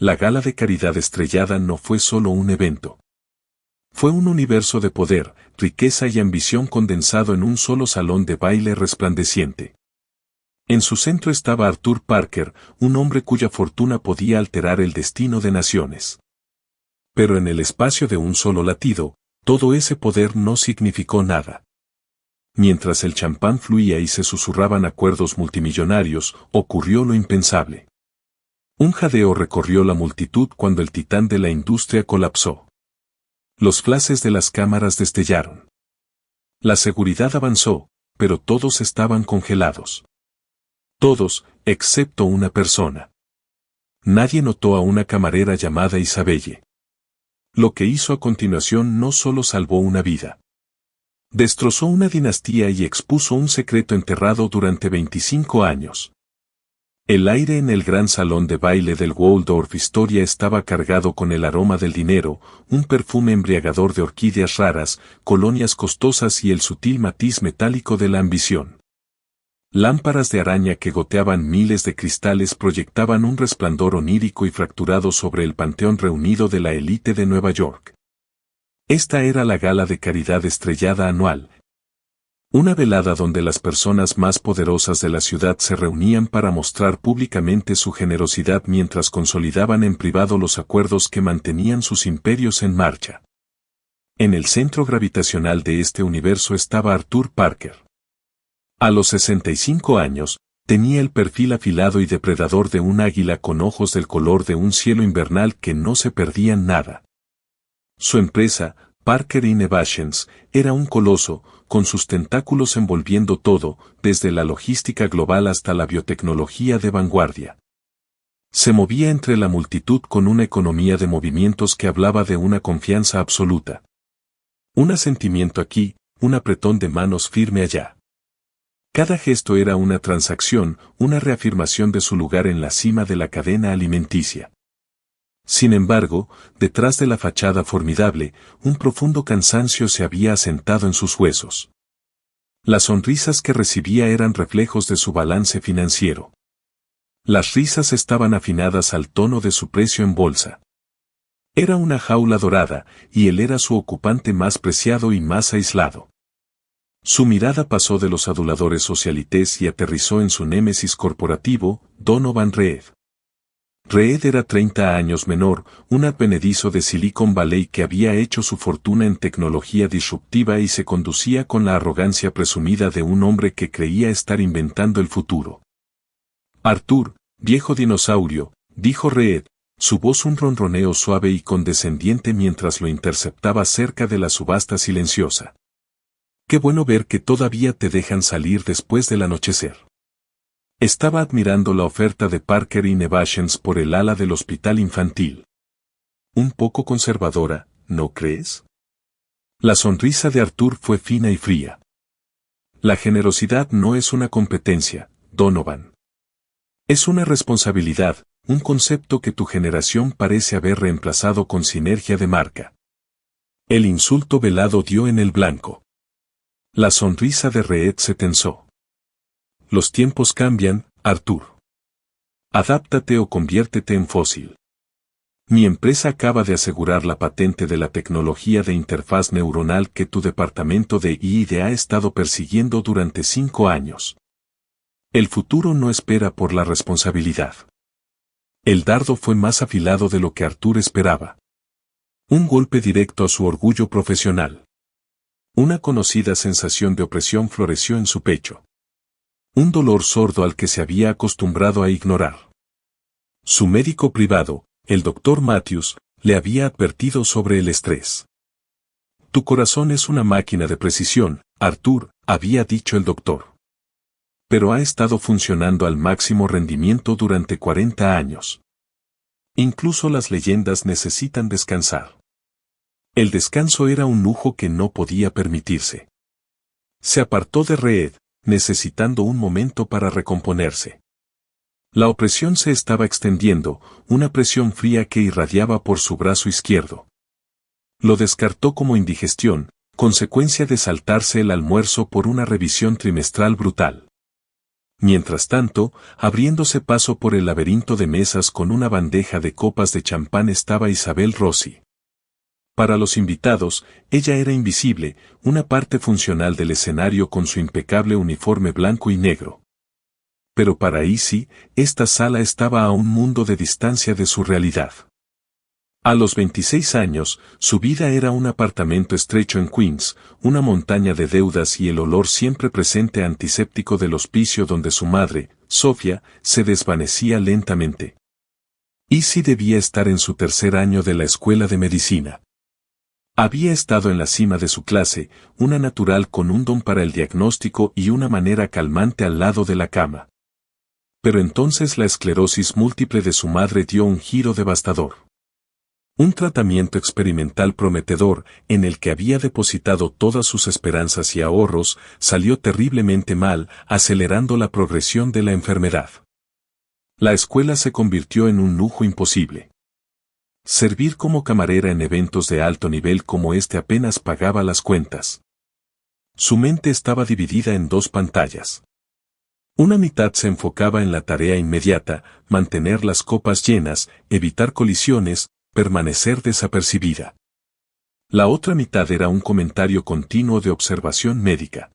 la gala de caridad estrellada no fue solo un evento. Fue un universo de poder, riqueza y ambición condensado en un solo salón de baile resplandeciente. En su centro estaba Arthur Parker, un hombre cuya fortuna podía alterar el destino de naciones. Pero en el espacio de un solo latido, todo ese poder no significó nada. Mientras el champán fluía y se susurraban acuerdos multimillonarios, ocurrió lo impensable. Un jadeo recorrió la multitud cuando el titán de la industria colapsó. Los flashes de las cámaras destellaron. La seguridad avanzó, pero todos estaban congelados. Todos, excepto una persona. Nadie notó a una camarera llamada Isabelle. Lo que hizo a continuación no solo salvó una vida. Destrozó una dinastía y expuso un secreto enterrado durante 25 años. El aire en el gran salón de baile del Waldorf Astoria estaba cargado con el aroma del dinero, un perfume embriagador de orquídeas raras, colonias costosas y el sutil matiz metálico de la ambición. Lámparas de araña que goteaban miles de cristales proyectaban un resplandor onírico y fracturado sobre el panteón reunido de la élite de Nueva York. Esta era la gala de caridad estrellada anual. Una velada donde las personas más poderosas de la ciudad se reunían para mostrar públicamente su generosidad mientras consolidaban en privado los acuerdos que mantenían sus imperios en marcha. En el centro gravitacional de este universo estaba Arthur Parker. A los 65 años, tenía el perfil afilado y depredador de un águila con ojos del color de un cielo invernal que no se perdían nada. Su empresa, Parker Innovations, era un coloso, con sus tentáculos envolviendo todo, desde la logística global hasta la biotecnología de vanguardia. Se movía entre la multitud con una economía de movimientos que hablaba de una confianza absoluta. Un asentimiento aquí, un apretón de manos firme allá. Cada gesto era una transacción, una reafirmación de su lugar en la cima de la cadena alimenticia. Sin embargo, detrás de la fachada formidable, un profundo cansancio se había asentado en sus huesos. Las sonrisas que recibía eran reflejos de su balance financiero. Las risas estaban afinadas al tono de su precio en bolsa. Era una jaula dorada, y él era su ocupante más preciado y más aislado. Su mirada pasó de los aduladores socialites y aterrizó en su némesis corporativo, Donovan Reed. Reed era 30 años menor, un advenedizo de Silicon Valley que había hecho su fortuna en tecnología disruptiva y se conducía con la arrogancia presumida de un hombre que creía estar inventando el futuro. Arthur, viejo dinosaurio, dijo Reed, su voz un ronroneo suave y condescendiente mientras lo interceptaba cerca de la subasta silenciosa. Qué bueno ver que todavía te dejan salir después del anochecer. Estaba admirando la oferta de Parker Innovations por el ala del hospital infantil. Un poco conservadora, ¿no crees? La sonrisa de Arthur fue fina y fría. La generosidad no es una competencia, Donovan. Es una responsabilidad, un concepto que tu generación parece haber reemplazado con sinergia de marca. El insulto velado dio en el blanco. La sonrisa de Reed se tensó. Los tiempos cambian, Arthur. Adáptate o conviértete en fósil. Mi empresa acaba de asegurar la patente de la tecnología de interfaz neuronal que tu departamento de I+D ha estado persiguiendo durante 5 años. El futuro no espera por la responsabilidad. El dardo fue más afilado de lo que Arthur esperaba. Un golpe directo a su orgullo profesional. Una conocida sensación de opresión floreció en su pecho. Un dolor sordo al que se había acostumbrado a ignorar. Su médico privado, el Dr. Matthews, le había advertido sobre el estrés. Tu corazón es una máquina de precisión, Arthur, había dicho el doctor. Pero ha estado funcionando al máximo rendimiento durante 40 años. Incluso las leyendas necesitan descansar. El descanso era un lujo que no podía permitirse. Se apartó de Reed, necesitando un momento para recomponerse. La opresión se estaba extendiendo, una presión fría que irradiaba por su brazo izquierdo. Lo descartó como indigestión, consecuencia de saltarse el almuerzo por una revisión trimestral brutal. Mientras tanto, abriéndose paso por el laberinto de mesas con una bandeja de copas de champán estaba Isabel Rossi. Para los invitados, ella era invisible, una parte funcional del escenario con su impecable uniforme blanco y negro. Pero para Izzy, esta sala estaba a un mundo de distancia de su realidad. A los 26 años, su vida era un apartamento estrecho en Queens, una montaña de deudas y el olor siempre presente antiséptico del hospicio donde su madre, Sofía, se desvanecía lentamente. Izzy debía estar en su tercer año de la escuela de medicina. Había estado en la cima de su clase, una natural con un don para el diagnóstico y una manera calmante al lado de la cama. Pero entonces la esclerosis múltiple de su madre dio un giro devastador. Un tratamiento experimental prometedor, en el que había depositado todas sus esperanzas y ahorros, salió terriblemente mal, acelerando la progresión de la enfermedad. La escuela se convirtió en un lujo imposible. Servir como camarera en eventos de alto nivel como este apenas pagaba las cuentas. Su mente estaba dividida en dos pantallas. Una mitad se enfocaba en la tarea inmediata, mantener las copas llenas, evitar colisiones, permanecer desapercibida. La otra mitad era un comentario continuo de observación médica.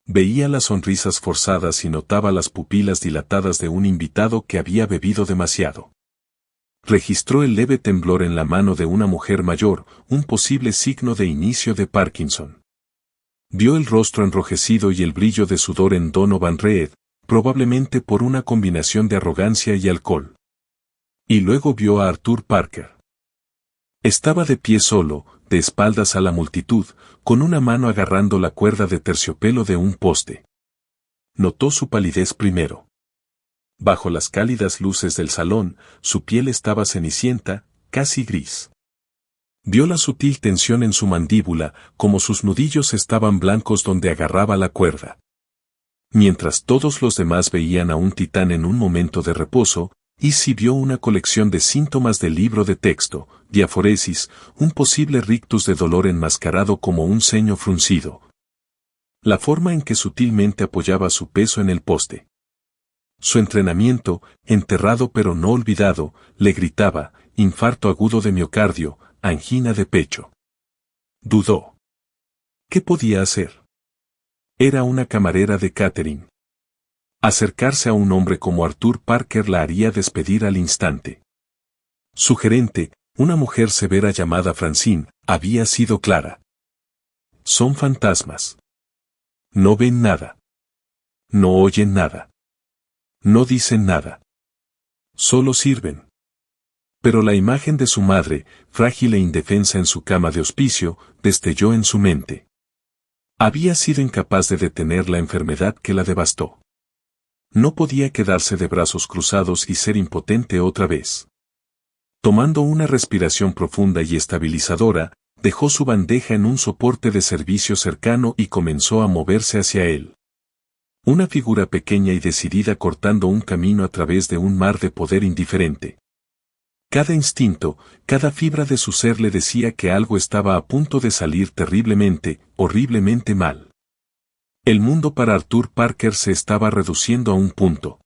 Veía las sonrisas forzadas y notaba las pupilas dilatadas de un invitado que había bebido demasiado. Registró el leve temblor en la mano de una mujer mayor, un posible signo de inicio de Parkinson. Vio el rostro enrojecido y el brillo de sudor en Donovan Reed, probablemente por una combinación de arrogancia y alcohol. Y luego vio a Arthur Parker. Estaba de pie solo, de espaldas a la multitud, con una mano agarrando la cuerda de terciopelo de un poste. Notó su palidez primero. Bajo las cálidas luces del salón, su piel estaba cenicienta, casi gris. Vio la sutil tensión en su mandíbula, como sus nudillos estaban blancos donde agarraba la cuerda. Mientras todos los demás veían a un titán en un momento de reposo, Izzy vio una colección de síntomas del libro de texto, diaforesis, un posible rictus de dolor enmascarado como un ceño fruncido. La forma en que sutilmente apoyaba su peso en el poste. Su entrenamiento, enterrado pero no olvidado, le gritaba, infarto agudo de miocardio, angina de pecho. Dudó. ¿Qué podía hacer? Era una camarera de catering. Acercarse a un hombre como Arthur Parker la haría despedir al instante. Su gerente, una mujer severa llamada Francine, había sido clara. Son fantasmas. No ven nada. No oyen nada. No dicen nada. Solo sirven. Pero la imagen de su madre, frágil e indefensa en su cama de hospicio, destelló en su mente. Había sido incapaz de detener la enfermedad que la devastó. No podía quedarse de brazos cruzados y ser impotente otra vez. Tomando una respiración profunda y estabilizadora, dejó su bandeja en un soporte de servicio cercano y comenzó a moverse hacia él. Una figura pequeña y decidida cortando un camino a través de un mar de poder indiferente. Cada instinto, cada fibra de su ser le decía que algo estaba a punto de salir terriblemente, horriblemente mal. El mundo para Arthur Parker se estaba reduciendo a un punto.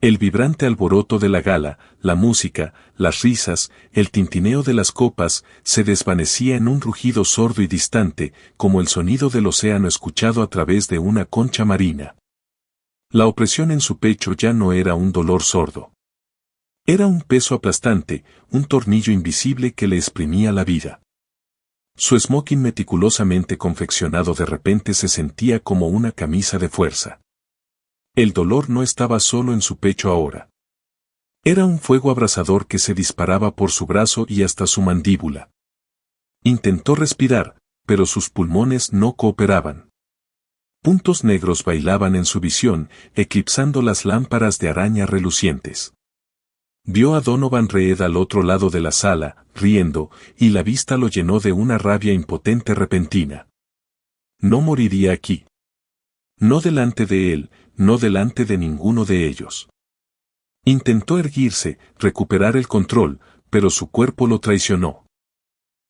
El vibrante alboroto de la gala, la música, las risas, el tintineo de las copas, se desvanecía en un rugido sordo y distante, como el sonido del océano escuchado a través de una concha marina. La opresión en su pecho ya no era un dolor sordo. Era un peso aplastante, un tornillo invisible que le exprimía la vida. Su smoking meticulosamente confeccionado de repente se sentía como una camisa de fuerza. El dolor no estaba solo en su pecho ahora. Era un fuego abrasador que se disparaba por su brazo y hasta su mandíbula. Intentó respirar, pero sus pulmones no cooperaban. Puntos negros bailaban en su visión, eclipsando las lámparas de araña relucientes. Vio a Donovan Reed al otro lado de la sala, riendo, y la vista lo llenó de una rabia impotente repentina. No moriría aquí. No delante de él, no delante de ninguno de ellos. Intentó erguirse, recuperar el control, pero su cuerpo lo traicionó.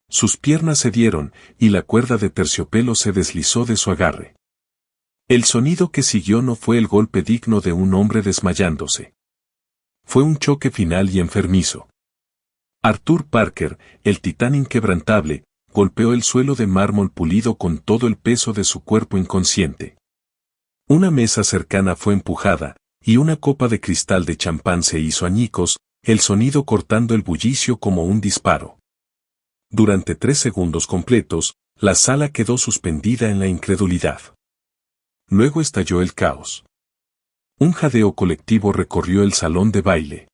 Sus piernas cedieron, y la cuerda de terciopelo se deslizó de su agarre. El sonido que siguió no fue el golpe digno de un hombre desmayándose. Fue un choque final y enfermizo. Arthur Parker, el titán inquebrantable, golpeó el suelo de mármol pulido con todo el peso de su cuerpo inconsciente. Una mesa cercana fue empujada, y una copa de cristal de champán se hizo añicos, el sonido cortando el bullicio como un disparo. Durante 3 segundos completos, la sala quedó suspendida en la incredulidad. Luego estalló el caos. Un jadeo colectivo recorrió el salón de baile.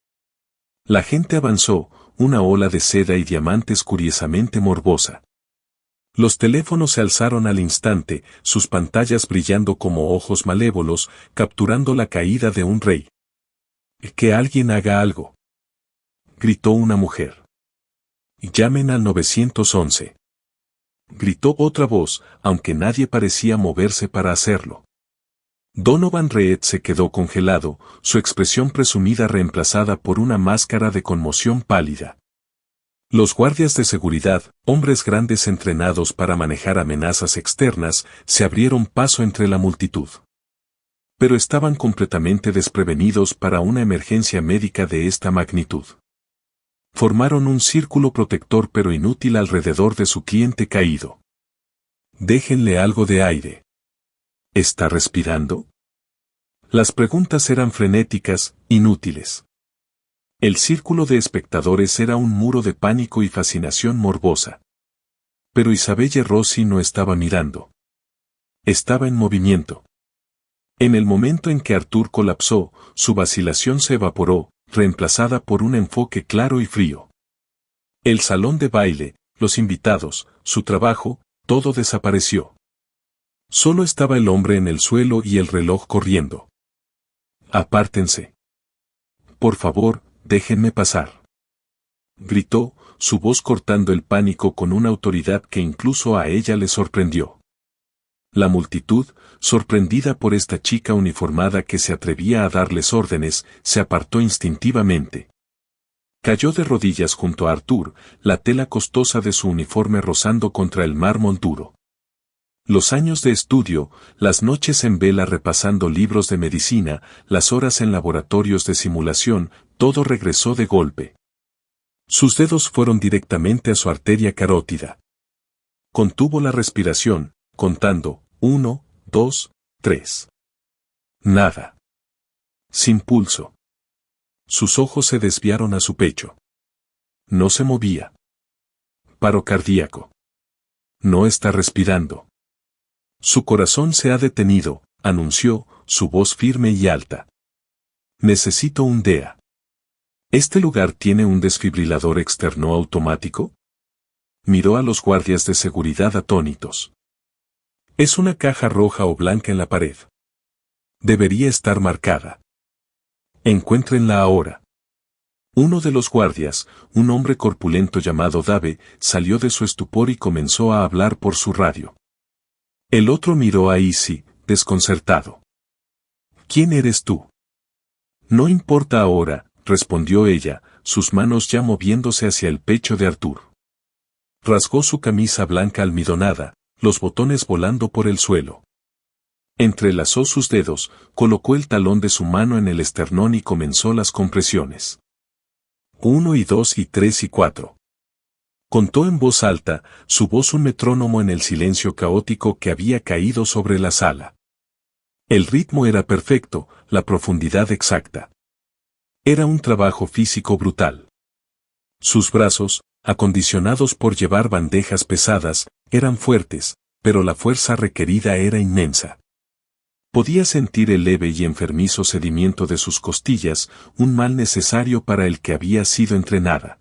La gente avanzó, una ola de seda y diamantes curiosamente morbosa. Los teléfonos se alzaron al instante, sus pantallas brillando como ojos malévolos, capturando la caída de un rey. «Que alguien haga algo», gritó una mujer. «Llamen al 911». Gritó otra voz, aunque nadie parecía moverse para hacerlo. Donovan Reed se quedó congelado, su expresión presumida reemplazada por una máscara de conmoción pálida. Los guardias de seguridad, hombres grandes entrenados para manejar amenazas externas, se abrieron paso entre la multitud. Pero estaban completamente desprevenidos para una emergencia médica de esta magnitud. Formaron un círculo protector pero inútil alrededor de su cliente caído. «Déjenle algo de aire. ¿Está respirando?». Las preguntas eran frenéticas, inútiles. El círculo de espectadores era un muro de pánico y fascinación morbosa. Pero Isabelle Rossi no estaba mirando. Estaba en movimiento. En el momento en que Arthur colapsó, su vacilación se evaporó, reemplazada por un enfoque claro y frío. El salón de baile, los invitados, su trabajo, todo desapareció. Solo estaba el hombre en el suelo y el reloj corriendo. «Apártense. Por favor, déjenme pasar», gritó, su voz cortando el pánico con una autoridad que incluso a ella le sorprendió. La multitud, sorprendida por esta chica uniformada que se atrevía a darles órdenes, se apartó instintivamente. Cayó de rodillas junto a Arthur, la tela costosa de su uniforme rozando contra el mármol duro. Los años de estudio, las noches en vela repasando libros de medicina, las horas en laboratorios de simulación, todo regresó de golpe. Sus dedos fueron directamente a su arteria carótida. Contuvo la respiración, contando, 1, 2, 3. Nada. Sin pulso. Sus ojos se desviaron a su pecho. No se movía. Paro cardíaco. No está respirando. Su corazón se ha detenido, anunció, su voz firme y alta. Necesito un DEA. ¿Este lugar tiene un desfibrilador externo automático? Miró a los guardias de seguridad atónitos. Es una caja roja o blanca en la pared. Debería estar marcada. Encuéntrenla ahora. Uno de los guardias, un hombre corpulento llamado Dave, salió de su estupor y comenzó a hablar por su radio. El otro miró a Izzy, desconcertado. ¿Quién eres tú? No importa ahora, respondió ella, sus manos ya moviéndose hacia el pecho de Arthur. Rasgó su camisa blanca almidonada, los botones volando por el suelo. Entrelazó sus dedos, colocó el talón de su mano en el esternón y comenzó las compresiones. 1 y 2 y 3 y 4. Contó en voz alta, su voz un metrónomo en el silencio caótico que había caído sobre la sala. El ritmo era perfecto, la profundidad exacta. Era un trabajo físico brutal. Sus brazos, acondicionados por llevar bandejas pesadas, eran fuertes, pero la fuerza requerida era inmensa. Podía sentir el leve y enfermizo sedimiento de sus costillas, un mal necesario para el que había sido entrenada.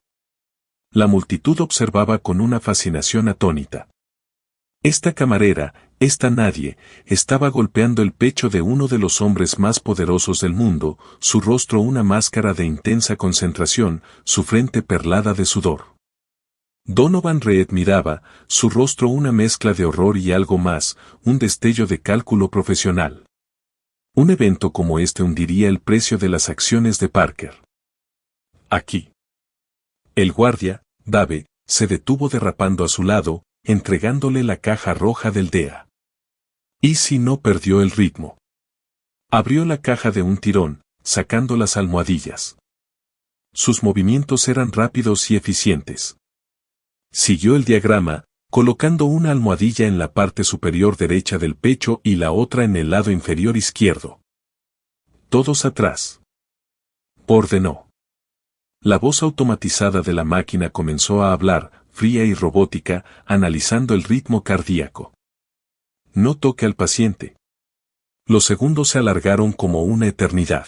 La multitud observaba con una fascinación atónita. Esta camarera, esta nadie, estaba golpeando el pecho de uno de los hombres más poderosos del mundo, su rostro una máscara de intensa concentración, su frente perlada de sudor. Donovan Reed miraba, su rostro una mezcla de horror y algo más, un destello de cálculo profesional. Un evento como este hundiría el precio de las acciones de Parker. Aquí. El guardia, Dave, se detuvo derrapando a su lado, entregándole la caja roja del DEA. Izzy no perdió el ritmo. Abrió la caja de un tirón, sacando las almohadillas. Sus movimientos eran rápidos y eficientes. Siguió el diagrama, colocando una almohadilla en la parte superior derecha del pecho y la otra en el lado inferior izquierdo. Todos atrás. Ordenó. La voz automatizada de la máquina comenzó a hablar, fría y robótica, analizando el ritmo cardíaco. No toque al paciente. Los segundos se alargaron como una eternidad.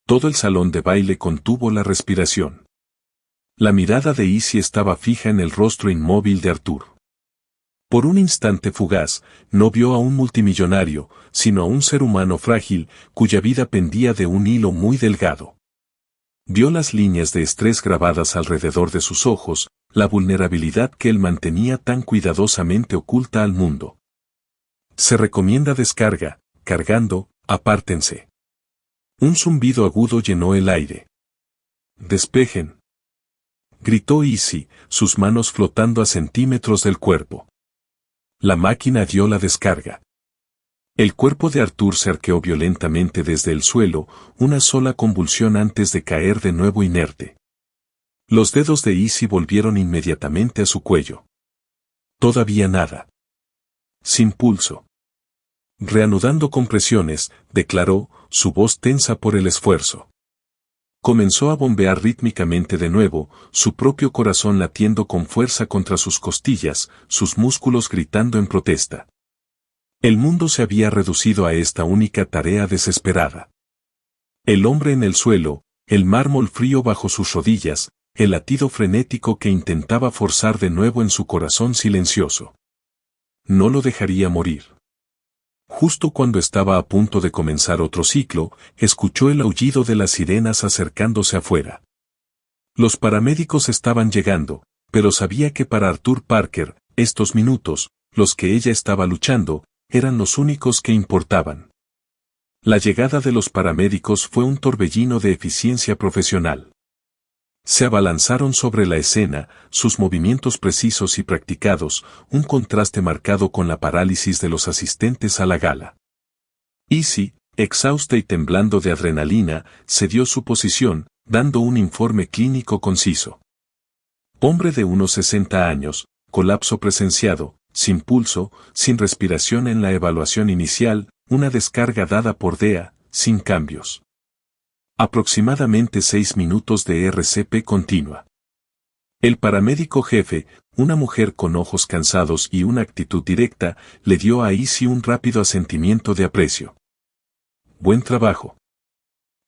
Todo el salón de baile contuvo la respiración. La mirada de Izzy estaba fija en el rostro inmóvil de Arthur. Por un instante fugaz, no vio a un multimillonario, sino a un ser humano frágil, cuya vida pendía de un hilo muy delgado. Vio las líneas de estrés grabadas alrededor de sus ojos, la vulnerabilidad que él mantenía tan cuidadosamente oculta al mundo. Se recomienda descarga, cargando, apártense. Un zumbido agudo llenó el aire. Despejen. Gritó Izzy, sus manos flotando a centímetros del cuerpo. La máquina dio la descarga. El cuerpo de Arthur se arqueó violentamente desde el suelo, una sola convulsión antes de caer de nuevo inerte. Los dedos de Izzy volvieron inmediatamente a su cuello. Todavía nada. Sin pulso. Reanudando compresiones, declaró, su voz tensa por el esfuerzo. Comenzó a bombear rítmicamente de nuevo, su propio corazón latiendo con fuerza contra sus costillas, sus músculos gritando en protesta. El mundo se había reducido a esta única tarea desesperada. El hombre en el suelo, el mármol frío bajo sus rodillas, el latido frenético que intentaba forzar de nuevo en su corazón silencioso. No lo dejaría morir. Justo cuando estaba a punto de comenzar otro ciclo, escuchó el aullido de las sirenas acercándose afuera. Los paramédicos estaban llegando, pero sabía que para Arthur Parker, estos minutos, los que ella estaba luchando, eran los únicos que importaban. La llegada de los paramédicos fue un torbellino de eficiencia profesional. Se abalanzaron sobre la escena, sus movimientos precisos y practicados, un contraste marcado con la parálisis de los asistentes a la gala. Izzy, exhausta y temblando de adrenalina, cedió su posición, dando un informe clínico conciso. Hombre de unos 60 años, colapso presenciado, sin pulso, sin respiración en la evaluación inicial, una descarga dada por DEA, sin cambios. Aproximadamente 6 minutos de RCP continua. El paramédico jefe, una mujer con ojos cansados y una actitud directa, le dio a Izzy un rápido asentimiento de aprecio. Buen trabajo.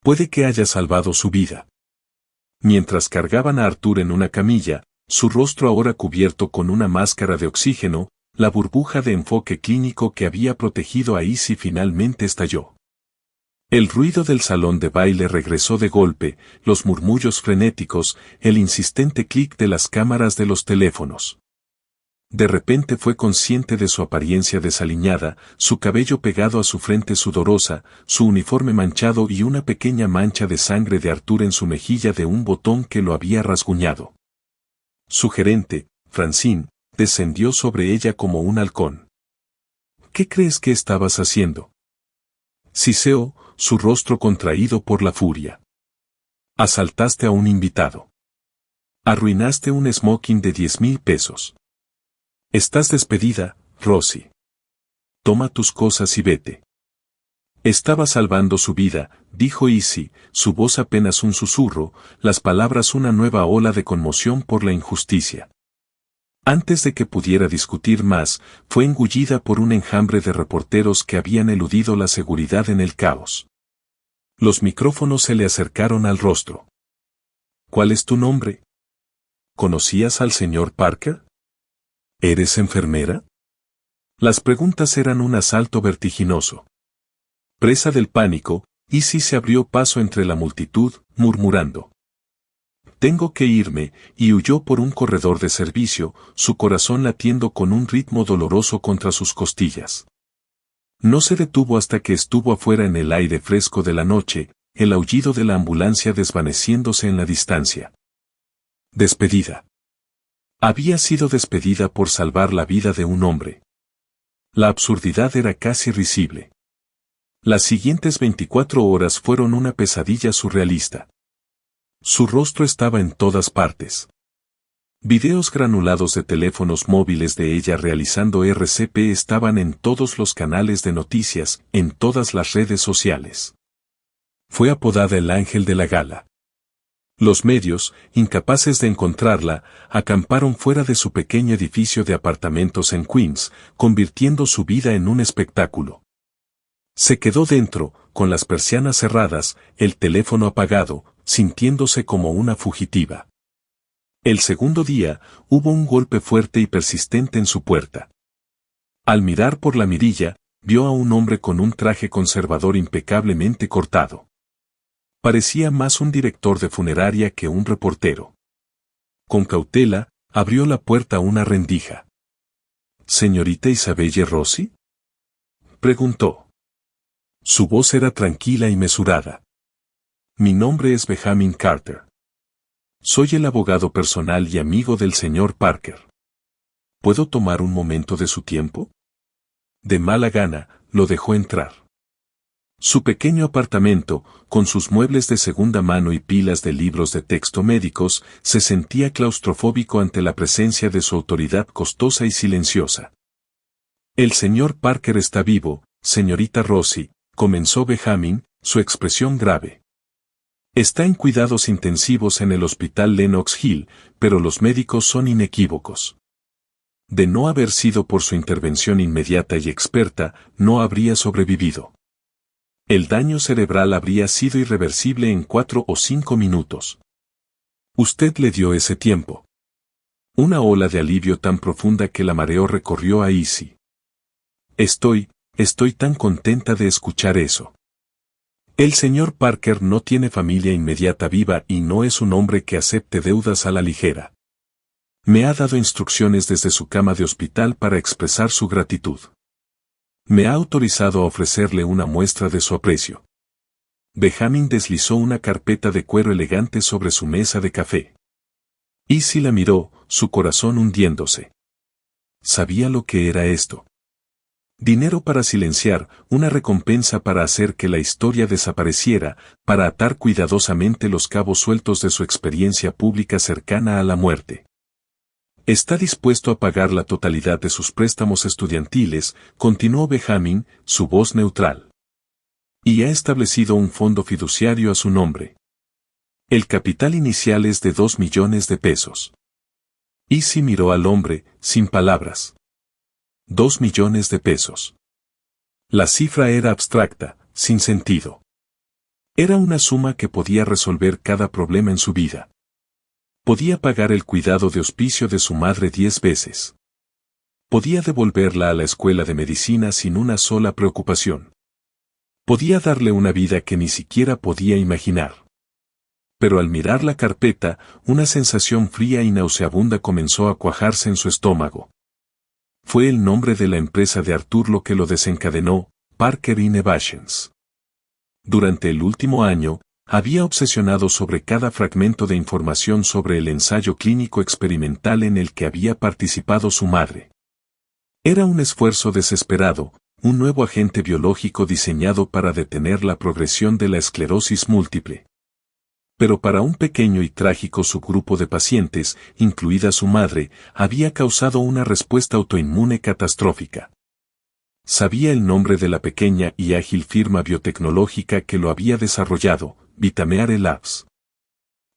Puede que haya salvado su vida. Mientras cargaban a Arthur en una camilla, su rostro ahora cubierto con una máscara de oxígeno, la burbuja de enfoque clínico que había protegido a Izzy finalmente estalló. El ruido del salón de baile regresó de golpe, los murmullos frenéticos, el insistente clic de las cámaras de los teléfonos. De repente fue consciente de su apariencia desaliñada, su cabello pegado a su frente sudorosa, su uniforme manchado y una pequeña mancha de sangre de Arthur en su mejilla de un botón que lo había rasguñado. Su gerente, Francine, descendió sobre ella como un halcón. ¿Qué crees que estabas haciendo? Siseó, su rostro contraído por la furia. Asaltaste a un invitado. Arruinaste un smoking de 10,000 pesos. Estás despedida, Rosie. Toma tus cosas y vete. Estaba salvando su vida, dijo Izzy, su voz apenas un susurro, las palabras una nueva ola de conmoción por la injusticia. Antes de que pudiera discutir más, fue engullida por un enjambre de reporteros que habían eludido la seguridad en el caos. Los micrófonos se le acercaron al rostro. ¿Cuál es tu nombre? ¿Conocías al señor Parker? ¿Eres enfermera? Las preguntas eran un asalto vertiginoso. Presa del pánico, Izzy se abrió paso entre la multitud, murmurando. Tengo que irme, y huyó por un corredor de servicio, su corazón latiendo con un ritmo doloroso contra sus costillas. No se detuvo hasta que estuvo afuera en el aire fresco de la noche, el aullido de la ambulancia desvaneciéndose en la distancia. Despedida. Había sido despedida por salvar la vida de un hombre. La absurdidad era casi risible. Las siguientes 24 horas fueron una pesadilla surrealista. Su rostro estaba en todas partes. Videos granulados de teléfonos móviles de ella realizando RCP estaban en todos los canales de noticias, en todas las redes sociales. Fue apodada el ángel de la gala. Los medios, incapaces de encontrarla, acamparon fuera de su pequeño edificio de apartamentos en Queens, convirtiendo su vida en un espectáculo. Se quedó dentro, con las persianas cerradas, el teléfono apagado, sintiéndose como una fugitiva. El segundo día, hubo un golpe fuerte y persistente en su puerta. Al mirar por la mirilla, vio a un hombre con un traje conservador impecablemente cortado. Parecía más un director de funeraria que un reportero. Con cautela, abrió la puerta a una rendija. ¿Señorita Isabelle Rossi?, preguntó. Su voz era tranquila y mesurada. Mi nombre es Benjamin Carter. Soy el abogado personal y amigo del señor Parker. ¿Puedo tomar un momento de su tiempo? De mala gana, lo dejó entrar. Su pequeño apartamento, con sus muebles de segunda mano y pilas de libros de texto médicos, se sentía claustrofóbico ante la presencia de su autoridad costosa y silenciosa. El señor Parker está vivo, señorita Rossi, comenzó Benjamin, su expresión grave. Está en cuidados intensivos en el hospital Lenox Hill, pero los médicos son inequívocos. De no haber sido por su intervención inmediata y experta, no habría sobrevivido. El daño cerebral habría sido irreversible en 4 o 5 minutos. Usted le dio ese tiempo. Una ola de alivio tan profunda que la mareó recorrió a Izzy. Estoy tan contenta de escuchar eso. El señor Parker no tiene familia inmediata viva y no es un hombre que acepte deudas a la ligera. Me ha dado instrucciones desde su cama de hospital para expresar su gratitud. Me ha autorizado a ofrecerle una muestra de su aprecio. Benjamin deslizó una carpeta de cuero elegante sobre su mesa de café. Izzy la miró, su corazón hundiéndose. Sabía lo que era esto. Dinero para silenciar, una recompensa para hacer que la historia desapareciera, para atar cuidadosamente los cabos sueltos de su experiencia pública cercana a la muerte. Está dispuesto a pagar la totalidad de sus préstamos estudiantiles, continuó Benjamin, su voz neutral. Y ha establecido un fondo fiduciario a su nombre. El capital inicial es de 2 millones de pesos. Izzy miró al hombre, sin palabras. 2 millones de pesos. La cifra era abstracta, sin sentido. Era una suma que podía resolver cada problema en su vida. Podía pagar el cuidado de hospicio de su madre 10 veces. Podía devolverla a la escuela de medicina sin una sola preocupación. Podía darle una vida que ni siquiera podía imaginar. Pero al mirar la carpeta, una sensación fría y nauseabunda comenzó a cuajarse en su estómago. Fue el nombre de la empresa de Arthur lo que lo desencadenó, Parker Innovations. Durante el último año, había obsesionado sobre cada fragmento de información sobre el ensayo clínico experimental en el que había participado su madre. Era un esfuerzo desesperado, un nuevo agente biológico diseñado para detener la progresión de la esclerosis múltiple. Pero para un pequeño y trágico subgrupo de pacientes, incluida su madre, había causado una respuesta autoinmune catastrófica. Sabía el nombre de la pequeña y ágil firma biotecnológica que lo había desarrollado, Vitameare Labs.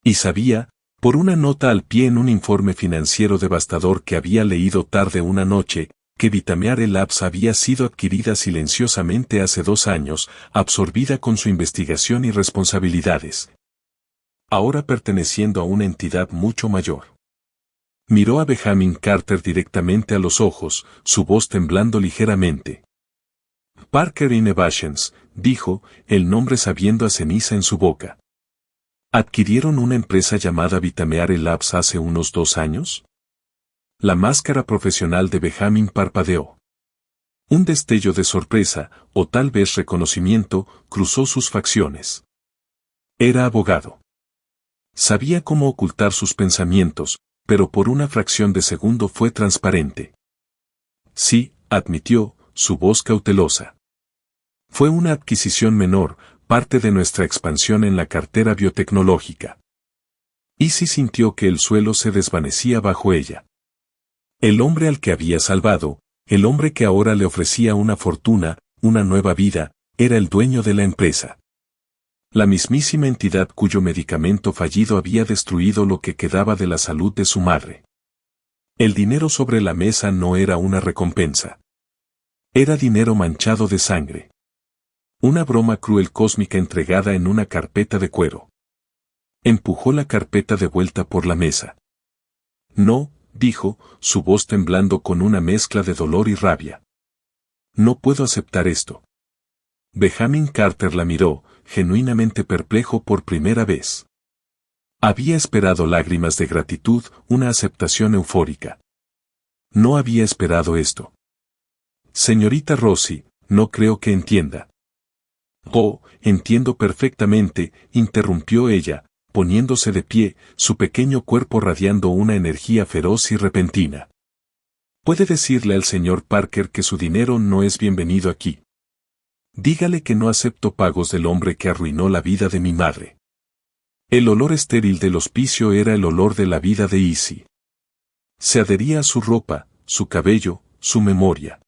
Y sabía, por una nota al pie en un informe financiero devastador que había leído tarde una noche, que Vitameare Labs había sido adquirida silenciosamente hace 2 años, absorbida con su investigación y responsabilidades. Ahora perteneciendo a una entidad mucho mayor. Miró a Benjamin Carter directamente a los ojos, su voz temblando ligeramente. Parker Innovations, dijo, el nombre sabiendo a ceniza en su boca. ¿Adquirieron una empresa llamada Vitameare Labs hace unos 2 años? La máscara profesional de Benjamin parpadeó. Un destello de sorpresa, o tal vez reconocimiento, cruzó sus facciones. Era abogado. Sabía cómo ocultar sus pensamientos, pero por una fracción de segundo fue transparente. Sí, admitió, su voz cautelosa. Fue una adquisición menor, parte de nuestra expansión en la cartera biotecnológica. Izzy sintió que el suelo se desvanecía bajo ella. El hombre al que había salvado, el hombre que ahora le ofrecía una fortuna, una nueva vida, era el dueño de la empresa. La mismísima entidad cuyo medicamento fallido había destruido lo que quedaba de la salud de su madre. El dinero sobre la mesa no era una recompensa. Era dinero manchado de sangre. Una broma cruel cósmica entregada en una carpeta de cuero. Empujó la carpeta de vuelta por la mesa. No, dijo, su voz temblando con una mezcla de dolor y rabia. No puedo aceptar esto. Benjamin Carter la miró, genuinamente perplejo por primera vez. Había esperado lágrimas de gratitud, una aceptación eufórica. No había esperado esto. Señorita Rossi, no creo que entienda. Oh, entiendo perfectamente, interrumpió ella, poniéndose de pie, su pequeño cuerpo radiando una energía feroz y repentina. Puede decirle al señor Parker que su dinero no es bienvenido aquí. Dígale que no acepto pagos del hombre que arruinó la vida de mi madre. El olor estéril del hospicio era el olor de la vida de Izzy. Se adhería a su ropa, su cabello, su memoria.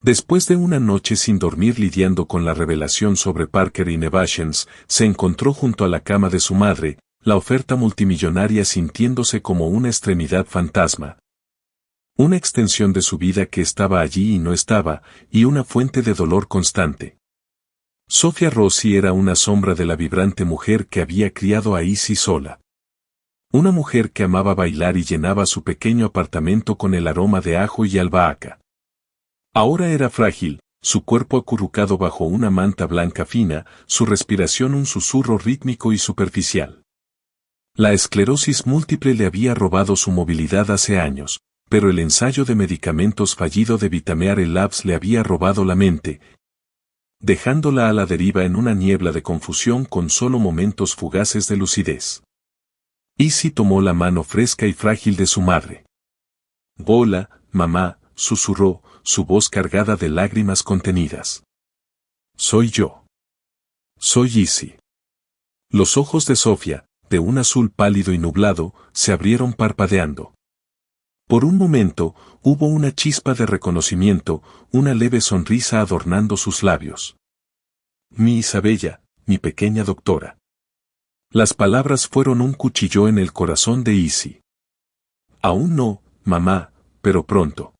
Después de una noche sin dormir lidiando con la revelación sobre Parker Innovations, se encontró junto a la cama de su madre, la oferta multimillonaria sintiéndose como una extremidad fantasma. Una extensión de su vida que estaba allí y no estaba, y una fuente de dolor constante. Sophia Rossi era una sombra de la vibrante mujer que había criado a Izzy sola. Una mujer que amaba bailar y llenaba su pequeño apartamento con el aroma de ajo y albahaca. Ahora era frágil, su cuerpo acurrucado bajo una manta blanca fina, su respiración un susurro rítmico y superficial. La esclerosis múltiple le había robado su movilidad hace años, pero el ensayo de medicamentos fallido de Vitameare Labs le había robado la mente, dejándola a la deriva en una niebla de confusión con solo momentos fugaces de lucidez. Izzy tomó la mano fresca y frágil de su madre. Hola, mamá, susurró, su voz cargada de lágrimas contenidas. Soy yo. Soy Izzy. Los ojos de Sophia, de un azul pálido y nublado, se abrieron parpadeando. Por un momento, hubo una chispa de reconocimiento, una leve sonrisa adornando sus labios. Mi Isabella, mi pequeña doctora. Las palabras fueron un cuchillo en el corazón de Izzy. Aún no, mamá, pero pronto.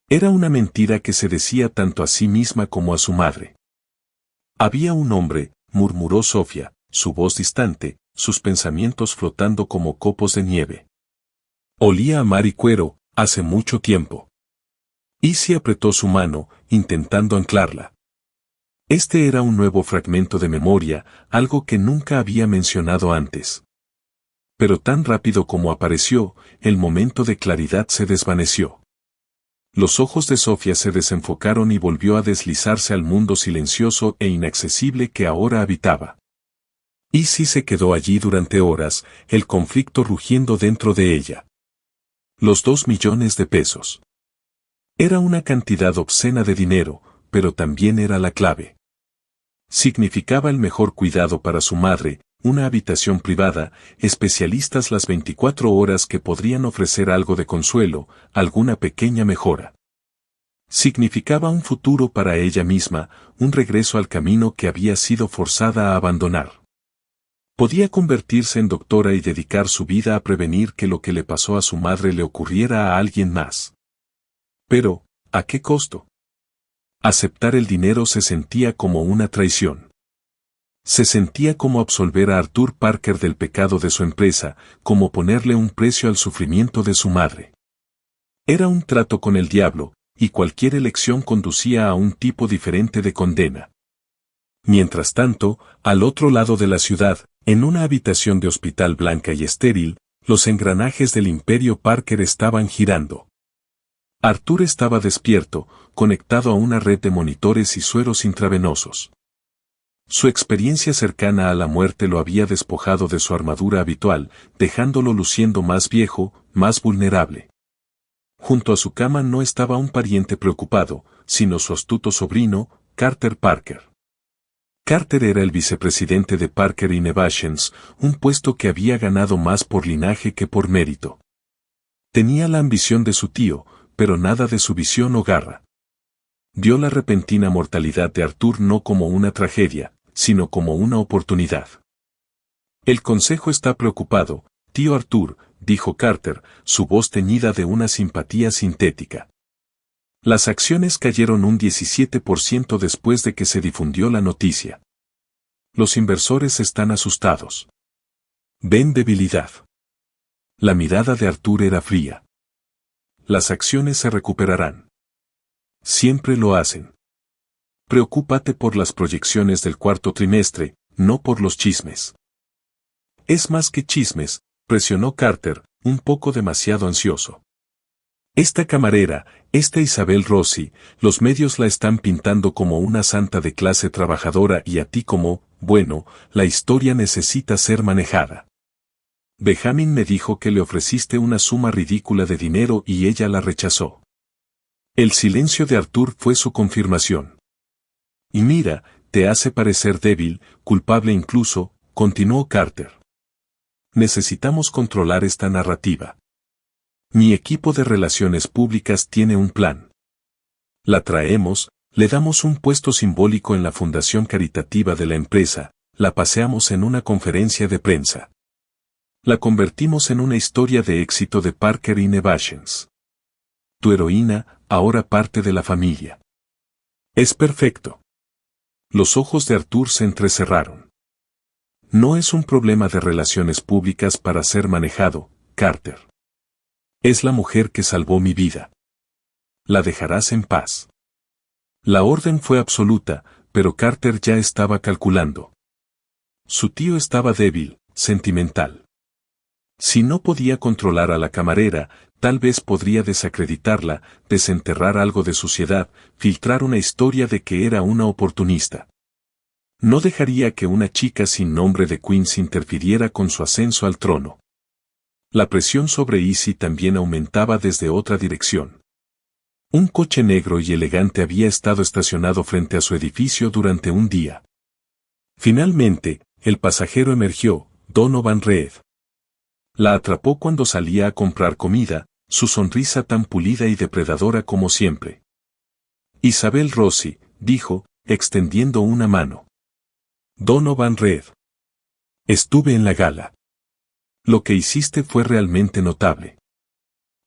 Era una mentira que se decía tanto a sí misma como a su madre. Había un hombre, murmuró Sophia, su voz distante, sus pensamientos flotando como copos de nieve. Olía a mar y cuero, hace mucho tiempo. Izzy apretó su mano, intentando anclarla. Este era un nuevo fragmento de memoria, algo que nunca había mencionado antes. Pero tan rápido como apareció, el momento de claridad se desvaneció. Los ojos de Sophia se desenfocaron y volvió a deslizarse al mundo silencioso e inaccesible que ahora habitaba. Izzy se quedó allí durante horas, el conflicto rugiendo dentro de ella. Los 2 millones de pesos. Era una cantidad obscena de dinero, pero también era la clave. Significaba el mejor cuidado para su madre, una habitación privada, especialistas las 24 horas que podrían ofrecer algo de consuelo, alguna pequeña mejora. Significaba un futuro para ella misma, un regreso al camino que había sido forzada a abandonar. Podía convertirse en doctora y dedicar su vida a prevenir que lo que le pasó a su madre le ocurriera a alguien más. Pero, ¿a qué costo? Aceptar el dinero se sentía como una traición. Se sentía como absolver a Arthur Parker del pecado de su empresa, como ponerle un precio al sufrimiento de su madre. Era un trato con el diablo, y cualquier elección conducía a un tipo diferente de condena. Mientras tanto, al otro lado de la ciudad, en una habitación de hospital blanca y estéril, los engranajes del imperio Parker estaban girando. Arthur estaba despierto, conectado a una red de monitores y sueros intravenosos. Su experiencia cercana a la muerte lo había despojado de su armadura habitual, dejándolo luciendo más viejo, más vulnerable. Junto a su cama no estaba un pariente preocupado, sino su astuto sobrino, Carter Parker. Carter era el vicepresidente de Parker Innovations, un puesto que había ganado más por linaje que por mérito. Tenía la ambición de su tío, pero nada de su visión o garra. Vio la repentina mortalidad de Arthur no como una tragedia, sino como una oportunidad. El consejo está preocupado, tío Arthur, dijo Carter, su voz teñida de una simpatía sintética. Las acciones cayeron un 17% después de que se difundió la noticia. Los inversores están asustados. Ven debilidad. La mirada de Arthur era fría. Las acciones se recuperarán. Siempre lo hacen. Preocúpate por las proyecciones del cuarto trimestre, no por los chismes. Es más que chismes, presionó Carter, un poco demasiado ansioso. Esta camarera, esta Isabel Rossi, los medios la están pintando como una santa de clase trabajadora y a ti como, bueno, la historia necesita ser manejada. Benjamin me dijo que le ofreciste una suma ridícula de dinero y ella la rechazó. El silencio de Arthur fue su confirmación. Y mira, te hace parecer débil, culpable incluso, continuó Carter. Necesitamos controlar esta narrativa. Mi equipo de relaciones públicas tiene un plan. La traemos, le damos un puesto simbólico en la fundación caritativa de la empresa, la paseamos en una conferencia de prensa. La convertimos en una historia de éxito de Parker Innovations. Tu heroína, ahora parte de la familia. Es perfecto. Los ojos de Arthur se entrecerraron. No es un problema de relaciones públicas para ser manejado, Carter. Es la mujer que salvó mi vida. La dejarás en paz. La orden fue absoluta, pero Carter ya estaba calculando. Su tío estaba débil, sentimental. Si no podía controlar a la camarera, tal vez podría desacreditarla, desenterrar algo de suciedad, filtrar una historia de que era una oportunista. No dejaría que una chica sin nombre de Queens interfiriera con su ascenso al trono. La presión sobre Izzy también aumentaba desde otra dirección. Un coche negro y elegante había estado estacionado frente a su edificio durante un día. Finalmente, el pasajero emergió, Donovan Reed. La atrapó cuando salía a comprar comida, su sonrisa tan pulida y depredadora como siempre. Isabel Rossi, dijo, extendiendo una mano. Donovan Reed. Estuve en la gala. Lo que hiciste fue realmente notable.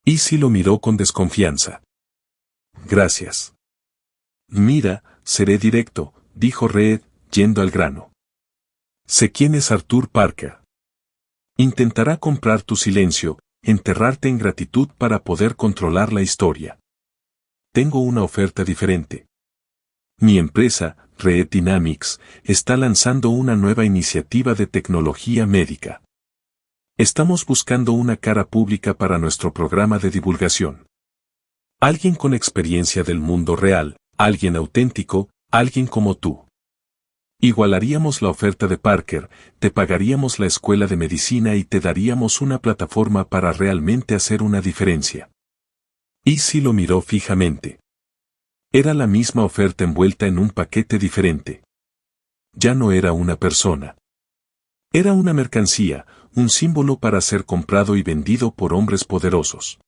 Izzy lo miró con desconfianza. Gracias. Mira, seré directo, dijo Reed, yendo al grano. Sé quién es Arthur Parker. Intentará comprar tu silencio, enterrarte en gratitud para poder controlar la historia. Tengo una oferta diferente. Mi empresa, Reed Dynamics, está lanzando una nueva iniciativa de tecnología médica. Estamos buscando una cara pública para nuestro programa de divulgación. Alguien con experiencia del mundo real, alguien auténtico, alguien como tú. Igualaríamos la oferta de Parker, te pagaríamos la escuela de medicina y te daríamos una plataforma para realmente hacer una diferencia. Izzy lo miró fijamente. Era la misma oferta envuelta en un paquete diferente. Ya no era una persona. Era una mercancía, un símbolo para ser comprado y vendido por hombres poderosos.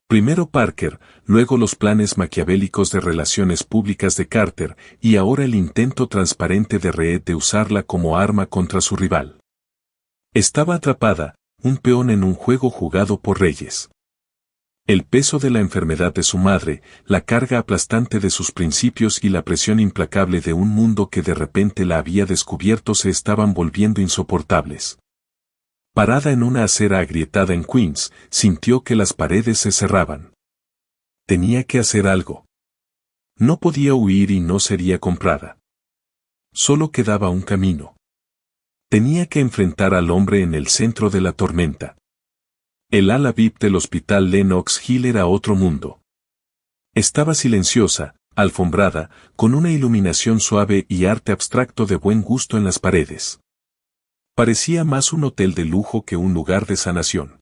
Primero Parker, luego los planes maquiavélicos de relaciones públicas de Carter, y ahora el intento transparente de Reed de usarla como arma contra su rival. Estaba atrapada, un peón en un juego jugado por reyes. El peso de la enfermedad de su madre, la carga aplastante de sus principios y la presión implacable de un mundo que de repente la había descubierto se estaban volviendo insoportables. Parada en una acera agrietada en Queens, sintió que las paredes se cerraban. Tenía que hacer algo. No podía huir y no sería comprada. Solo quedaba un camino. Tenía que enfrentar al hombre en el centro de la tormenta. El ala VIP del hospital Lenox Hill era otro mundo. Estaba silenciosa, alfombrada, con una iluminación suave y arte abstracto de buen gusto en las paredes. Parecía más un hotel de lujo que un lugar de sanación.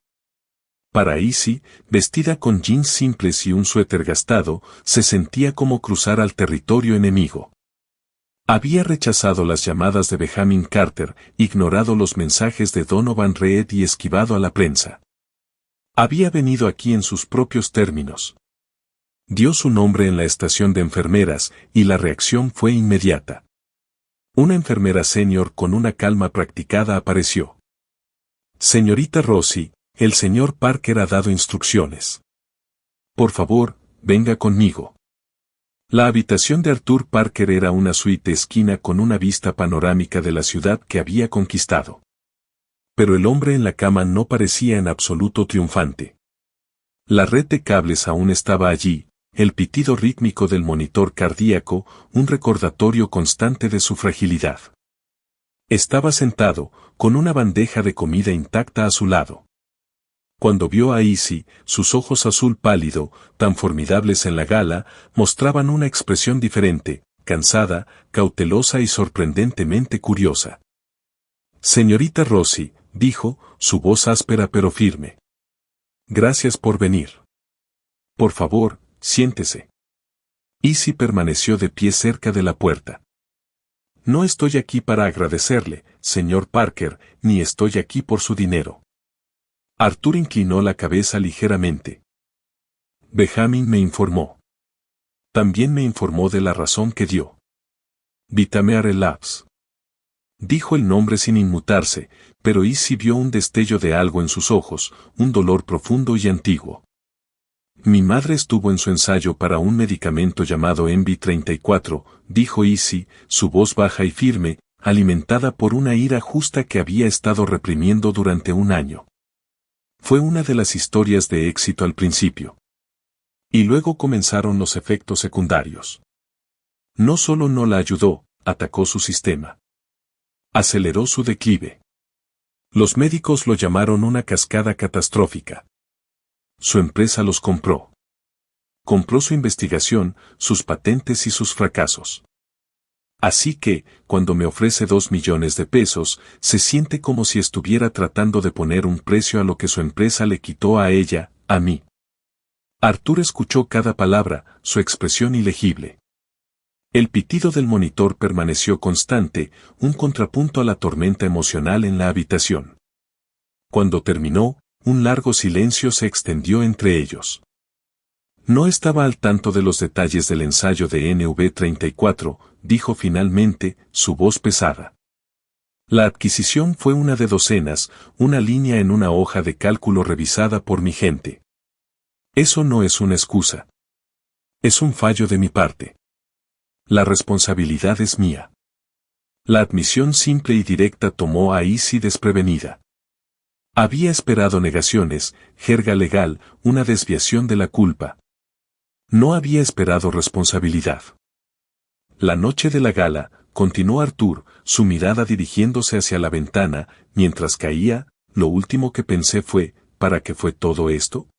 Para Izzy, vestida con jeans simples y un suéter gastado, se sentía como cruzar al territorio enemigo. Había rechazado las llamadas de Benjamin Carter, ignorado los mensajes de Donovan Reed y esquivado a la prensa. Había venido aquí en sus propios términos. Dio su nombre en la estación de enfermeras y la reacción fue inmediata. Una enfermera senior con una calma practicada apareció. Señorita Rossi, el señor Parker ha dado instrucciones. Por favor, venga conmigo. La habitación de Arthur Parker era una suite esquina con una vista panorámica de la ciudad que había conquistado. Pero el hombre en la cama no parecía en absoluto triunfante. La red de cables aún estaba allí, el pitido rítmico del monitor cardíaco, un recordatorio constante de su fragilidad. Estaba sentado, con una bandeja de comida intacta a su lado. Cuando vio a Izzy, sus ojos azul pálido, tan formidables en la gala, mostraban una expresión diferente, cansada, cautelosa y sorprendentemente curiosa. Señorita Rossi, dijo, su voz áspera pero firme. Gracias por venir. Por favor, siéntese. Izzy permaneció de pie cerca de la puerta. No estoy aquí para agradecerle, señor Parker, ni estoy aquí por su dinero. Arthur inclinó la cabeza ligeramente. Benjamin me informó. También me informó de la razón que dio. Vitameare Labs. Dijo el nombre sin inmutarse, pero Izzy vio un destello de algo en sus ojos, un dolor profundo y antiguo. Mi madre estuvo en su ensayo para un medicamento llamado MB34, dijo Izzy, su voz baja y firme, alimentada por una ira justa que había estado reprimiendo durante un año. Fue una de las historias de éxito al principio. Y luego comenzaron los efectos secundarios. No solo no la ayudó, atacó su sistema. Aceleró su declive. Los médicos lo llamaron una cascada catastrófica. Su empresa los compró. Compró su investigación, sus patentes y sus fracasos. Así que, cuando me ofrece 2 millones de pesos, se siente como si estuviera tratando de poner un precio a lo que su empresa le quitó a ella, a mí. Arthur escuchó cada palabra, su expresión ilegible. El pitido del monitor permaneció constante, un contrapunto a la tormenta emocional en la habitación. Cuando terminó, un largo silencio se extendió entre ellos. No estaba al tanto de los detalles del ensayo de NV34, dijo finalmente, su voz pesada. La adquisición fue una de docenas, una línea en una hoja de cálculo revisada por mi gente. Eso no es una excusa. Es un fallo de mi parte. La responsabilidad es mía. La admisión simple y directa tomó a Izzy desprevenida. Había esperado negaciones, jerga legal, una desviación de la culpa. No había esperado responsabilidad. La noche de la gala, continuó Arthur, su mirada dirigiéndose hacia la ventana, mientras caía, lo último que pensé fue, ¿para qué fue todo esto?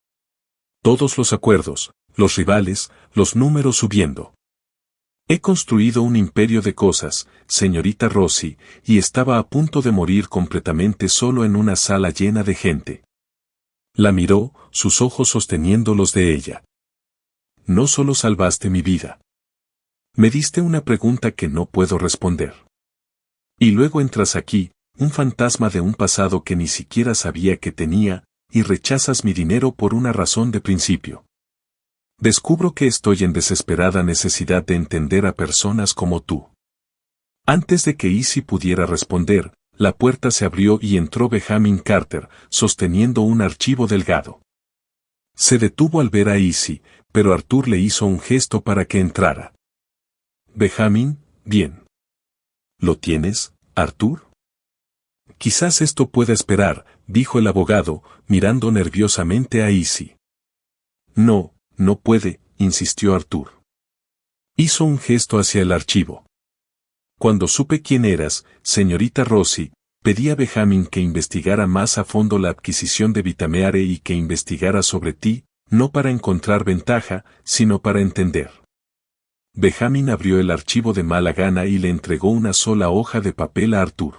Todos los acuerdos, los rivales, los números subiendo. He construido un imperio de cosas, señorita Rossi, y estaba a punto de morir completamente solo en una sala llena de gente. La miró, sus ojos sosteniendo los de ella. No solo salvaste mi vida. Me diste una pregunta que no puedo responder. Y luego entras aquí, un fantasma de un pasado que ni siquiera sabía que tenía, y rechazas mi dinero por una razón de principio. Descubro que estoy en desesperada necesidad de entender a personas como tú. Antes de que Izzy pudiera responder, la puerta se abrió y entró Benjamin Carter, sosteniendo un archivo delgado. Se detuvo al ver a Izzy, pero Arthur le hizo un gesto para que entrara. Benjamin, bien. ¿Lo tienes, Arthur? Quizás esto pueda esperar, dijo el abogado, mirando nerviosamente a Izzy. No. No puede, insistió Arthur. Hizo un gesto hacia el archivo. Cuando supe quién eras, señorita Rossi, pedí a Benjamin que investigara más a fondo la adquisición de Vitameare y que investigara sobre ti, no para encontrar ventaja, sino para entender. Benjamin abrió el archivo de mala gana y le entregó una sola hoja de papel a Arthur.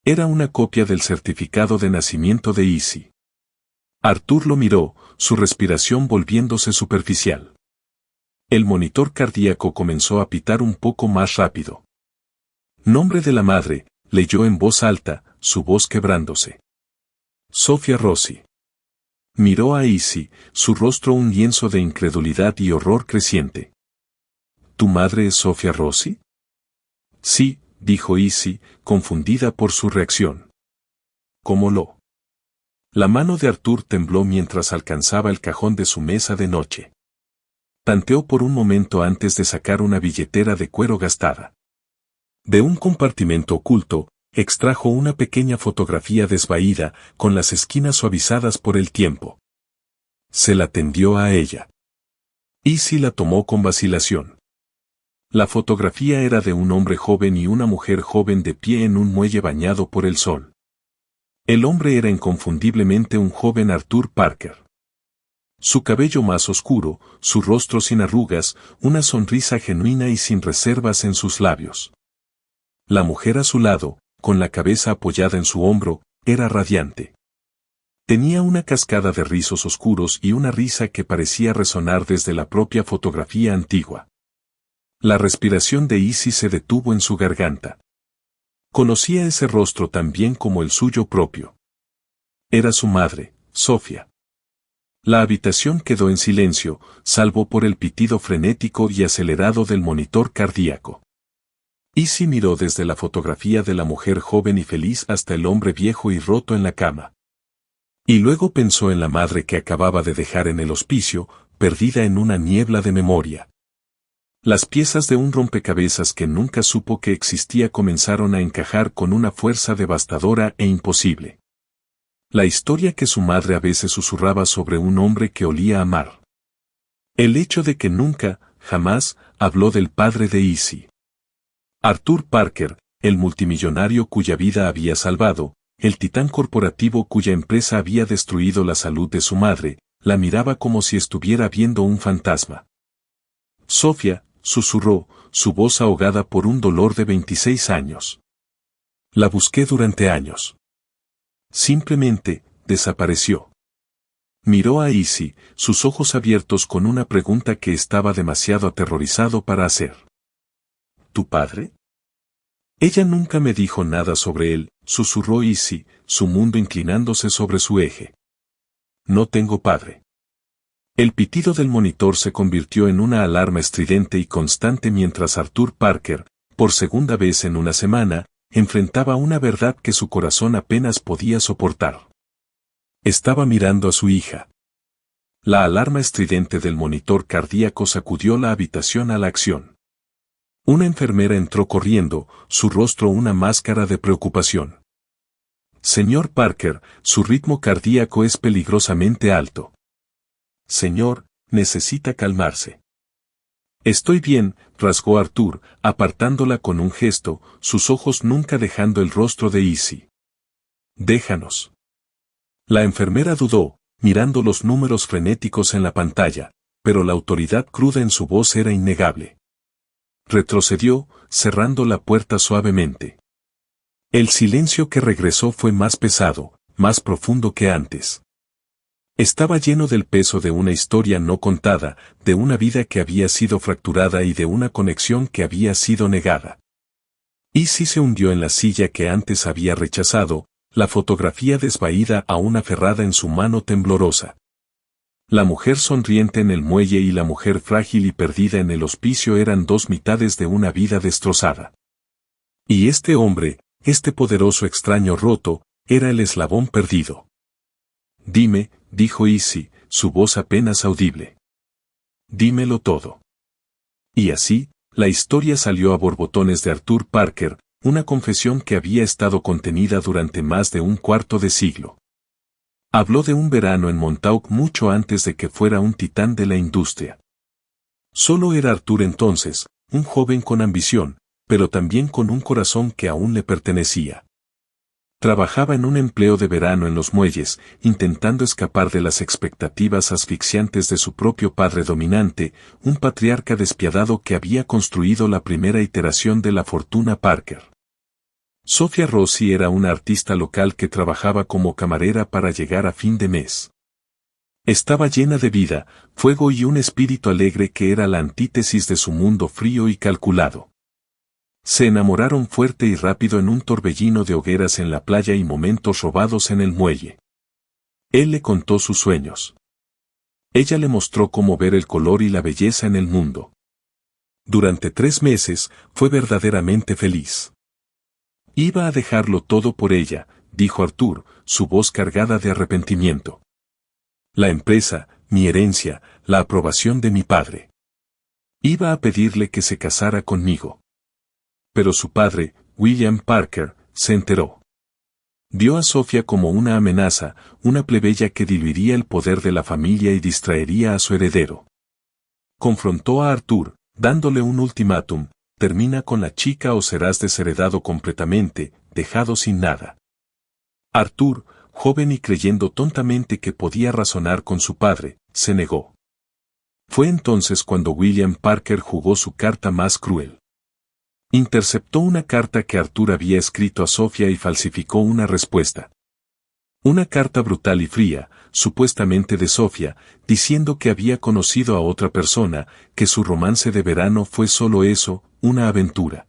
Era una copia del certificado de nacimiento de Izzy. Arthur lo miró, su respiración volviéndose superficial. El monitor cardíaco comenzó a pitar un poco más rápido. Nombre de la madre, leyó en voz alta, su voz quebrándose. Sofia Rossi. Miró a Izzy, su rostro un lienzo de incredulidad y horror creciente. ¿Tu madre es Sofia Rossi? Sí, dijo Izzy, confundida por su reacción. ¿Cómo lo? La mano de Arthur tembló mientras alcanzaba el cajón de su mesa de noche. Tanteó por un momento antes de sacar una billetera de cuero gastada. De un compartimento oculto, extrajo una pequeña fotografía desvaída, con las esquinas suavizadas por el tiempo. Se la tendió a ella. Izzy la tomó con vacilación. La fotografía era de un hombre joven y una mujer joven de pie en un muelle bañado por el sol. El hombre era inconfundiblemente un joven Arthur Parker. Su cabello más oscuro, su rostro sin arrugas, una sonrisa genuina y sin reservas en sus labios. La mujer a su lado, con la cabeza apoyada en su hombro, era radiante. Tenía una cascada de rizos oscuros y una risa que parecía resonar desde la propia fotografía antigua. La respiración de Izzy se detuvo en su garganta. Conocía ese rostro tan bien como el suyo propio. Era su madre, Sofia. La habitación quedó en silencio, salvo por el pitido frenético y acelerado del monitor cardíaco. Izzy miró desde la fotografía de la mujer joven y feliz hasta el hombre viejo y roto en la cama. Y luego pensó en la madre que acababa de dejar en el hospicio, perdida en una niebla de memoria. Las piezas de un rompecabezas que nunca supo que existía comenzaron a encajar con una fuerza devastadora e imposible. La historia que su madre a veces susurraba sobre un hombre que olía a mar. El hecho de que nunca, jamás, habló del padre de Izzy. Arthur Parker, el multimillonario cuya vida había salvado, el titán corporativo cuya empresa había destruido la salud de su madre, la miraba como si estuviera viendo un fantasma. Sofia, susurró, su voz ahogada por un dolor de 26 años. La busqué durante años. Simplemente, desapareció. Miró a Izzy, sus ojos abiertos con una pregunta que estaba demasiado aterrorizado para hacer. ¿Tu padre? Ella nunca me dijo nada sobre él, susurró Izzy, su mundo inclinándose sobre su eje. No tengo padre. El pitido del monitor se convirtió en una alarma estridente y constante mientras Arthur Parker, por segunda vez en una semana, enfrentaba una verdad que su corazón apenas podía soportar. Estaba mirando a su hija. La alarma estridente del monitor cardíaco sacudió la habitación a la acción. Una enfermera entró corriendo, su rostro una máscara de preocupación. Señor Parker, su ritmo cardíaco es peligrosamente alto. Señor, necesita calmarse. Estoy bien, rasgó Arthur, apartándola con un gesto, sus ojos nunca dejando el rostro de Izzy. Déjanos. La enfermera dudó, mirando los números frenéticos en la pantalla, pero la autoridad cruda en su voz era innegable. Retrocedió, cerrando la puerta suavemente. El silencio que regresó fue más pesado, más profundo que antes. Estaba lleno del peso de una historia no contada, de una vida que había sido fracturada y de una conexión que había sido negada. Izzy se hundió en la silla que antes había rechazado, la fotografía desvaída aún aferrada en su mano temblorosa. La mujer sonriente en el muelle y la mujer frágil y perdida en el hospicio eran dos mitades de una vida destrozada. Y este hombre, este poderoso extraño roto, era el eslabón perdido. Dime, dijo Izzy, su voz apenas audible. Dímelo todo. Y así, la historia salió a borbotones de Arthur Parker, una confesión que había estado contenida durante más de un cuarto de siglo. Habló de un verano en Montauk mucho antes de que fuera un titán de la industria. Solo era Arthur entonces, un joven con ambición, pero también con un corazón que aún le pertenecía. Trabajaba en un empleo de verano en los muelles, intentando escapar de las expectativas asfixiantes de su propio padre dominante, un patriarca despiadado que había construido la primera iteración de la fortuna Parker. Sofia Rossi era una artista local que trabajaba como camarera para llegar a fin de mes. Estaba llena de vida, fuego y un espíritu alegre que era la antítesis de su mundo frío y calculado. Se enamoraron fuerte y rápido en un torbellino de hogueras en la playa y momentos robados en el muelle. Él le contó sus sueños. Ella le mostró cómo ver el color y la belleza en el mundo. Durante 3 meses, fue verdaderamente feliz. Iba a dejarlo todo por ella, dijo Arthur, su voz cargada de arrepentimiento. La empresa, mi herencia, la aprobación de mi padre. Iba a pedirle que se casara conmigo. Pero su padre, William Parker, se enteró. Vio a Sofía como una amenaza, una plebeya que diluiría el poder de la familia y distraería a su heredero. Confrontó a Arthur, dándole un ultimátum: termina con la chica o serás desheredado completamente, dejado sin nada. Arthur, joven y creyendo tontamente que podía razonar con su padre, se negó. Fue entonces cuando William Parker jugó su carta más cruel. Interceptó una carta que Arthur había escrito a Sofía y falsificó una respuesta. Una carta brutal y fría, supuestamente de Sofía, diciendo que había conocido a otra persona, que su romance de verano fue solo eso, una aventura.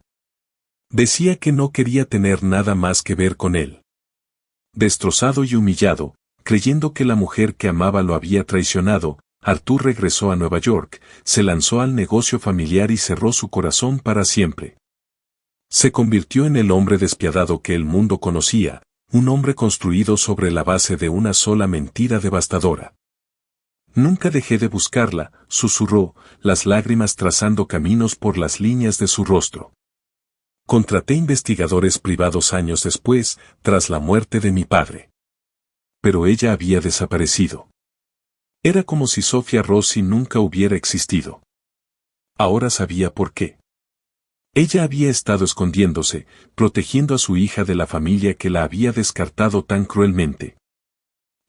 Decía que no quería tener nada más que ver con él. Destrozado y humillado, creyendo que la mujer que amaba lo había traicionado, Arthur regresó a Nueva York, se lanzó al negocio familiar y cerró su corazón para siempre. Se convirtió en el hombre despiadado que el mundo conocía, un hombre construido sobre la base de una sola mentira devastadora. Nunca dejé de buscarla, susurró, las lágrimas trazando caminos por las líneas de su rostro. Contraté investigadores privados años después, tras la muerte de mi padre. Pero ella había desaparecido. Era como si Sofía Rossi nunca hubiera existido. Ahora sabía por qué. Ella había estado escondiéndose, protegiendo a su hija de la familia que la había descartado tan cruelmente.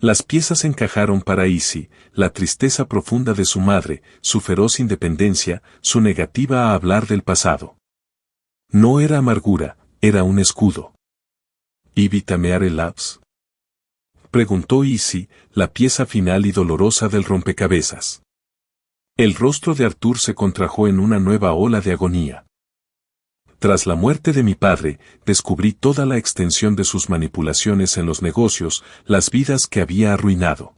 Las piezas encajaron para Izzy, la tristeza profunda de su madre, su feroz independencia, su negativa a hablar del pasado. No era amargura, era un escudo. ¿Y Vitameare Labs? Preguntó Izzy, la pieza final y dolorosa del rompecabezas. El rostro de Arthur se contrajo en una nueva ola de agonía. Tras la muerte de mi padre, descubrí toda la extensión de sus manipulaciones en los negocios, las vidas que había arruinado.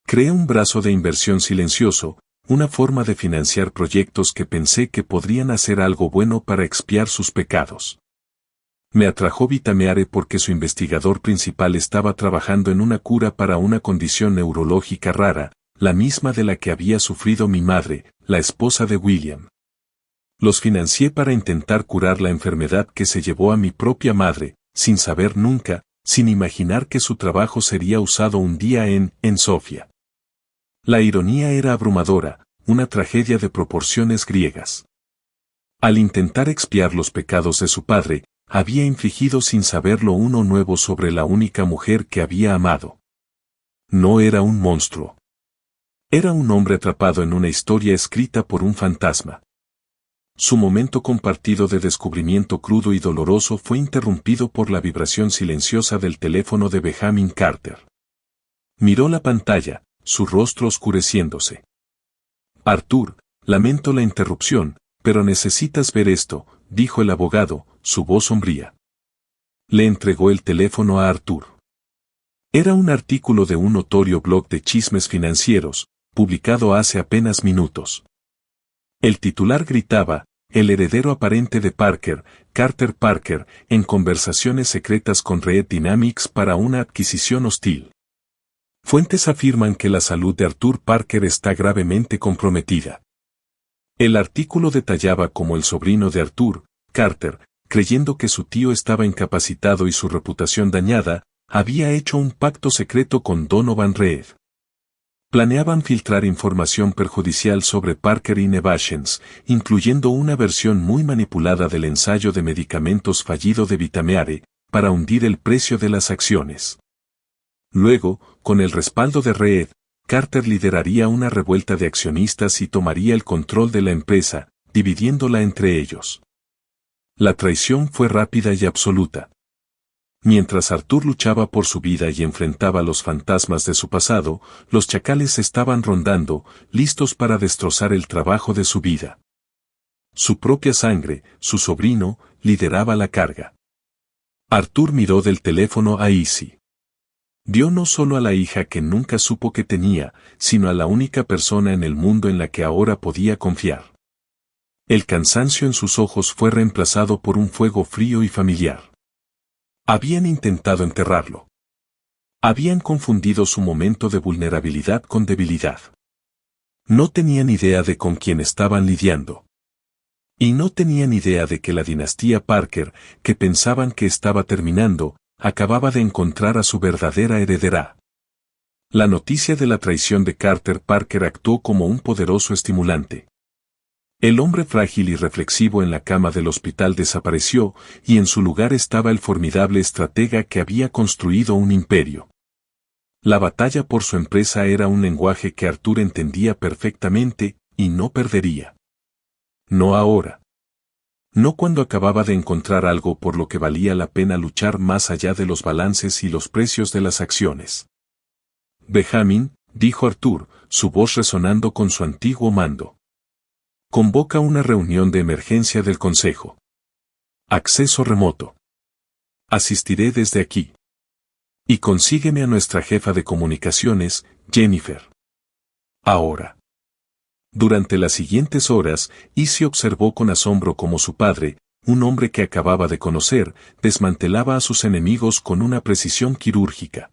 Creé un brazo de inversión silencioso, una forma de financiar proyectos que pensé que podrían hacer algo bueno para expiar sus pecados. Me atrajo Vitameare porque su investigador principal estaba trabajando en una cura para una condición neurológica rara, la misma de la que había sufrido mi madre, la esposa de William. Los financié para intentar curar la enfermedad que se llevó a mi propia madre, sin saber nunca, sin imaginar que su trabajo sería usado un día en Sofía. La ironía era abrumadora, una tragedia de proporciones griegas. Al intentar expiar los pecados de su padre, había infligido sin saberlo uno nuevo sobre la única mujer que había amado. No era un monstruo. Era un hombre atrapado en una historia escrita por un fantasma. Su momento compartido de descubrimiento crudo y doloroso fue interrumpido por la vibración silenciosa del teléfono de Benjamin Carter. Miró la pantalla, su rostro oscureciéndose. Arthur, lamento la interrupción, pero necesitas ver esto, dijo el abogado, su voz sombría. Le entregó el teléfono a Arthur. Era un artículo de un notorio blog de chismes financieros, publicado hace apenas minutos. El titular gritaba: el heredero aparente de Parker, Carter Parker, en conversaciones secretas con Red Dynamics para una adquisición hostil. Fuentes afirman que la salud de Arthur Parker está gravemente comprometida. El artículo detallaba cómo el sobrino de Arthur, Carter, creyendo que su tío estaba incapacitado y su reputación dañada, había hecho un pacto secreto con Donovan Reed. Planeaban filtrar información perjudicial sobre Parker Innovations, incluyendo una versión muy manipulada del ensayo de medicamentos fallido de Vitameare, para hundir el precio de las acciones. Luego, con el respaldo de Reed, Carter lideraría una revuelta de accionistas y tomaría el control de la empresa, dividiéndola entre ellos. La traición fue rápida y absoluta. Mientras Arthur luchaba por su vida y enfrentaba los fantasmas de su pasado, los chacales estaban rondando, listos para destrozar el trabajo de su vida. Su propia sangre, su sobrino, lideraba la carga. Arthur miró del teléfono a Izzy. Vio no solo a la hija que nunca supo que tenía, sino a la única persona en el mundo en la que ahora podía confiar. El cansancio en sus ojos fue reemplazado por un fuego frío y familiar. Habían intentado enterrarlo. Habían confundido su momento de vulnerabilidad con debilidad. No tenían idea de con quién estaban lidiando. Y no tenían idea de que la dinastía Parker, que pensaban que estaba terminando, acababa de encontrar a su verdadera heredera. La noticia de la traición de Carter Parker actuó como un poderoso estimulante. El hombre frágil y reflexivo en la cama del hospital desapareció, y en su lugar estaba el formidable estratega que había construido un imperio. La batalla por su empresa era un lenguaje que Arthur entendía perfectamente, y no perdería. No ahora. No cuando acababa de encontrar algo por lo que valía la pena luchar más allá de los balances y los precios de las acciones. Benjamin, dijo Arthur, su voz resonando con su antiguo mando. Convoca una reunión de emergencia del Consejo. Acceso remoto. Asistiré desde aquí. Y consígueme a nuestra jefa de comunicaciones, Jennifer. Ahora. Durante las siguientes horas, Izzy observó con asombro cómo su padre, un hombre que acababa de conocer, desmantelaba a sus enemigos con una precisión quirúrgica.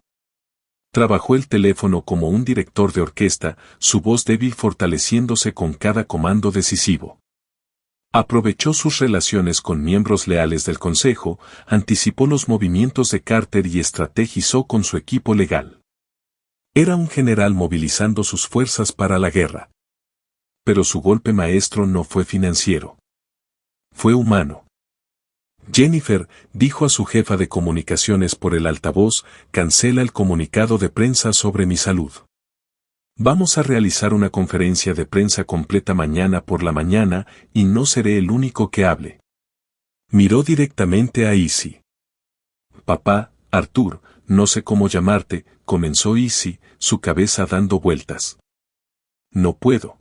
Trabajó el teléfono como un director de orquesta, su voz débil fortaleciéndose con cada comando decisivo. Aprovechó sus relaciones con miembros leales del Consejo, anticipó los movimientos de Carter y estrategizó con su equipo legal. Era un general movilizando sus fuerzas para la guerra. Pero su golpe maestro no fue financiero. Fue humano. Jennifer, dijo a su jefa de comunicaciones por el altavoz, cancela el comunicado de prensa sobre mi salud. Vamos a realizar una conferencia de prensa completa mañana por la mañana, y no seré el único que hable. Miró directamente a Izzy. Papá, Arthur, no sé cómo llamarte, comenzó Izzy, su cabeza dando vueltas. No puedo.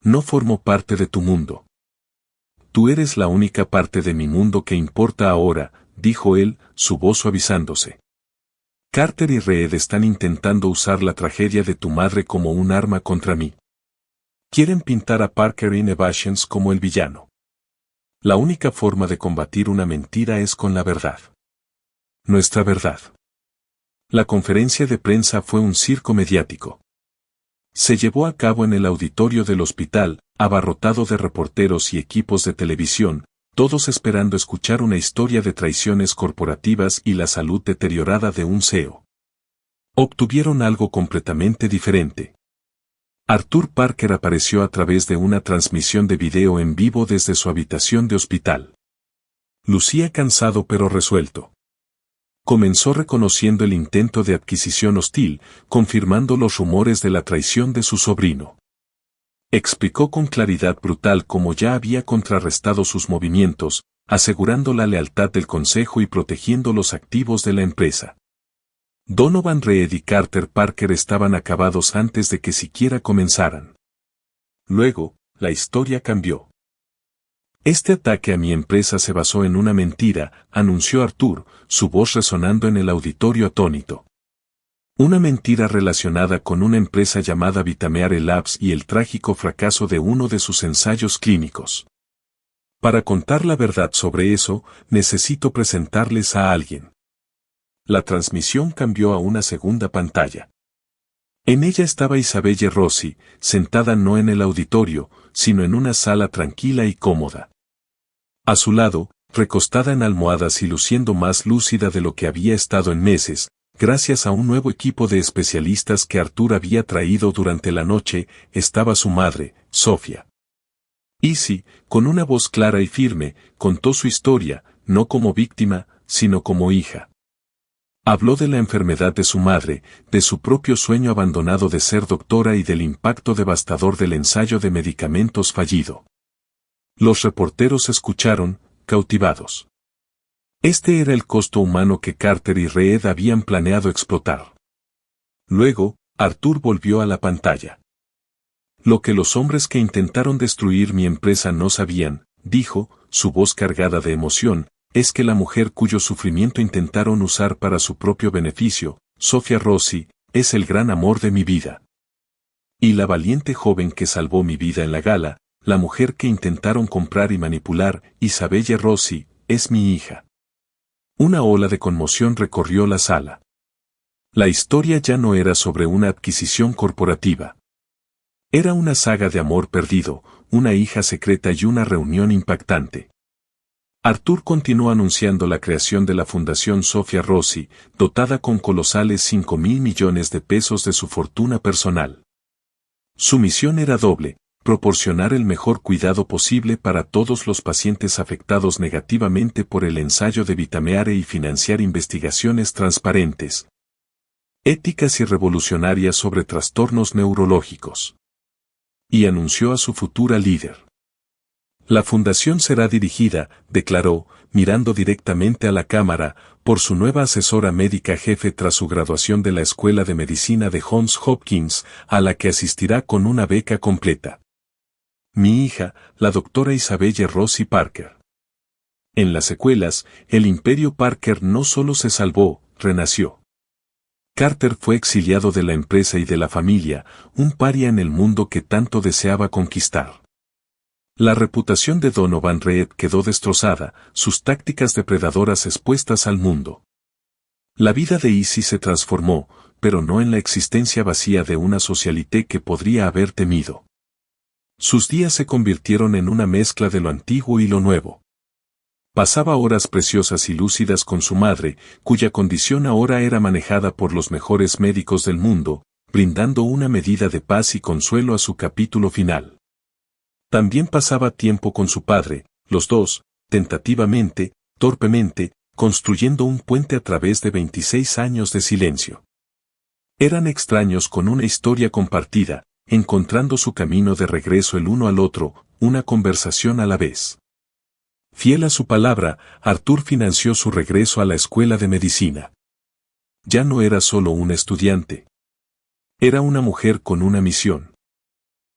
No formo parte de tu mundo. Tú eres la única parte de mi mundo que importa ahora, dijo él, su voz suavizándose. Carter y Reed están intentando usar la tragedia de tu madre como un arma contra mí. Quieren pintar a Parker Innovations como el villano. La única forma de combatir una mentira es con la verdad. Nuestra verdad. La conferencia de prensa fue un circo mediático. Se llevó a cabo en el auditorio del hospital, abarrotado de reporteros y equipos de televisión, todos esperando escuchar una historia de traiciones corporativas y la salud deteriorada de un CEO. Obtuvieron algo completamente diferente. Arthur Parker apareció a través de una transmisión de video en vivo desde su habitación de hospital. Lucía cansado pero resuelto. Comenzó reconociendo el intento de adquisición hostil, confirmando los rumores de la traición de su sobrino. Explicó con claridad brutal cómo ya había contrarrestado sus movimientos, asegurando la lealtad del Consejo y protegiendo los activos de la empresa. Donovan Reed y Carter Parker estaban acabados antes de que siquiera comenzaran. Luego, la historia cambió. Este ataque a mi empresa se basó en una mentira, anunció Arthur, su voz resonando en el auditorio atónito. Una mentira relacionada con una empresa llamada Vitameare Labs y el trágico fracaso de uno de sus ensayos clínicos. Para contar la verdad sobre eso, necesito presentarles a alguien. La transmisión cambió a una segunda pantalla. En ella estaba Isabelle Rossi, sentada no en el auditorio, sino en una sala tranquila y cómoda. A su lado, recostada en almohadas y luciendo más lúcida de lo que había estado en meses, gracias a un nuevo equipo de especialistas que Arthur había traído durante la noche, estaba su madre, Sofía. Izzy, con una voz clara y firme, contó su historia, no como víctima, sino como hija. Habló de la enfermedad de su madre, de su propio sueño abandonado de ser doctora y del impacto devastador del ensayo de medicamentos fallido. Los reporteros escucharon, cautivados. Este era el costo humano que Carter y Reed habían planeado explotar. Luego, Arthur volvió a la pantalla. Lo que los hombres que intentaron destruir mi empresa no sabían, dijo, su voz cargada de emoción, es que la mujer cuyo sufrimiento intentaron usar para su propio beneficio, Sophia Rossi, es el gran amor de mi vida. Y la valiente joven que salvó mi vida en la gala, la mujer que intentaron comprar y manipular, Isabella Rossi, es mi hija. Una ola de conmoción recorrió la sala. La historia ya no era sobre una adquisición corporativa. Era una saga de amor perdido, una hija secreta y una reunión impactante. Arthur continuó anunciando la creación de la Fundación Sophia Rossi, dotada con colosales 5.000 millones de pesos de su fortuna personal. Su misión era doble: proporcionar el mejor cuidado posible para todos los pacientes afectados negativamente por el ensayo de Vitameare y financiar investigaciones transparentes, éticas y revolucionarias sobre trastornos neurológicos. Y anunció a su futura líder. La fundación será dirigida, declaró, mirando directamente a la cámara, por su nueva asesora médica jefe tras su graduación de la Escuela de Medicina de Johns Hopkins, a la que asistirá con una beca completa. Mi hija, la doctora Isabella Rossi Parker. En las secuelas, el imperio Parker no solo se salvó, renació. Carter fue exiliado de la empresa y de la familia, un paria en el mundo que tanto deseaba conquistar. La reputación de Donovan Reed quedó destrozada, sus tácticas depredadoras expuestas al mundo. La vida de Izzy se transformó, pero no en la existencia vacía de una socialité que podría haber temido. Sus días se convirtieron en una mezcla de lo antiguo y lo nuevo. Pasaba horas preciosas y lúcidas con su madre, cuya condición ahora era manejada por los mejores médicos del mundo, brindando una medida de paz y consuelo a su capítulo final. También pasaba tiempo con su padre, los dos, tentativamente, torpemente, construyendo un puente a través de 26 años de silencio. Eran extraños con una historia compartida, encontrando su camino de regreso el uno al otro, una conversación a la vez. Fiel a su palabra, Arthur financió su regreso a la escuela de medicina. Ya no era solo un estudiante. Era una mujer con una misión.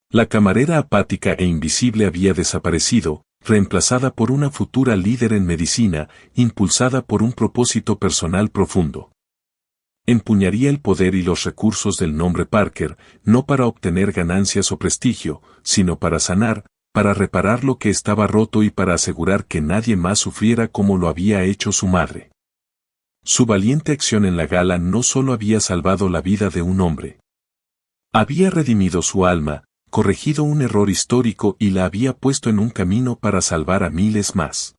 La camarera apática e invisible había desaparecido, reemplazada por una futura líder en medicina, impulsada por un propósito personal profundo. Empuñaría el poder y los recursos del nombre Parker, no para obtener ganancias o prestigio, sino para sanar, para reparar lo que estaba roto y para asegurar que nadie más sufriera como lo había hecho su madre. Su valiente acción en la gala no solo había salvado la vida de un hombre. Había redimido su alma, corregido un error histórico y la había puesto en un camino para salvar a miles más.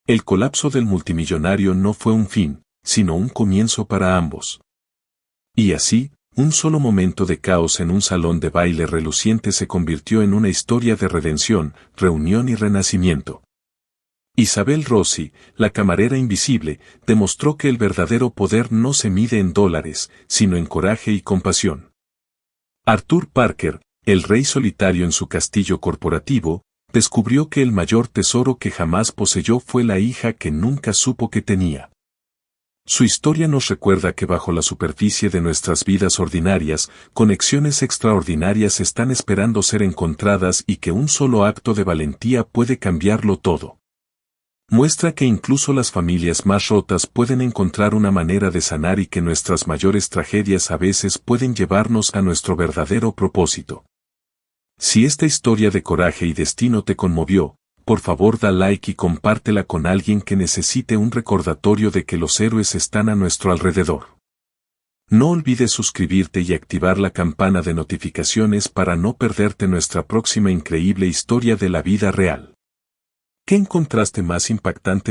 El colapso del multimillonario no fue un fin, sino un comienzo para ambos. Y así, un solo momento de caos en un salón de baile reluciente se convirtió en una historia de redención, reunión y renacimiento. Isabel Rossi, la camarera invisible, demostró que el verdadero poder no se mide en dólares, sino en coraje y compasión. Arthur Parker, el rey solitario en su castillo corporativo, descubrió que el mayor tesoro que jamás poseyó fue la hija que nunca supo que tenía. Su historia nos recuerda que bajo la superficie de nuestras vidas ordinarias, conexiones extraordinarias están esperando ser encontradas y que un solo acto de valentía puede cambiarlo todo. Muestra que incluso las familias más rotas pueden encontrar una manera de sanar y que nuestras mayores tragedias a veces pueden llevarnos a nuestro verdadero propósito. Si esta historia de coraje y destino te conmovió, por favor da like y compártela con alguien que necesite un recordatorio de que los héroes están a nuestro alrededor. No olvides suscribirte y activar la campana de notificaciones para no perderte nuestra próxima increíble historia de la vida real. ¿Qué encontraste más impactante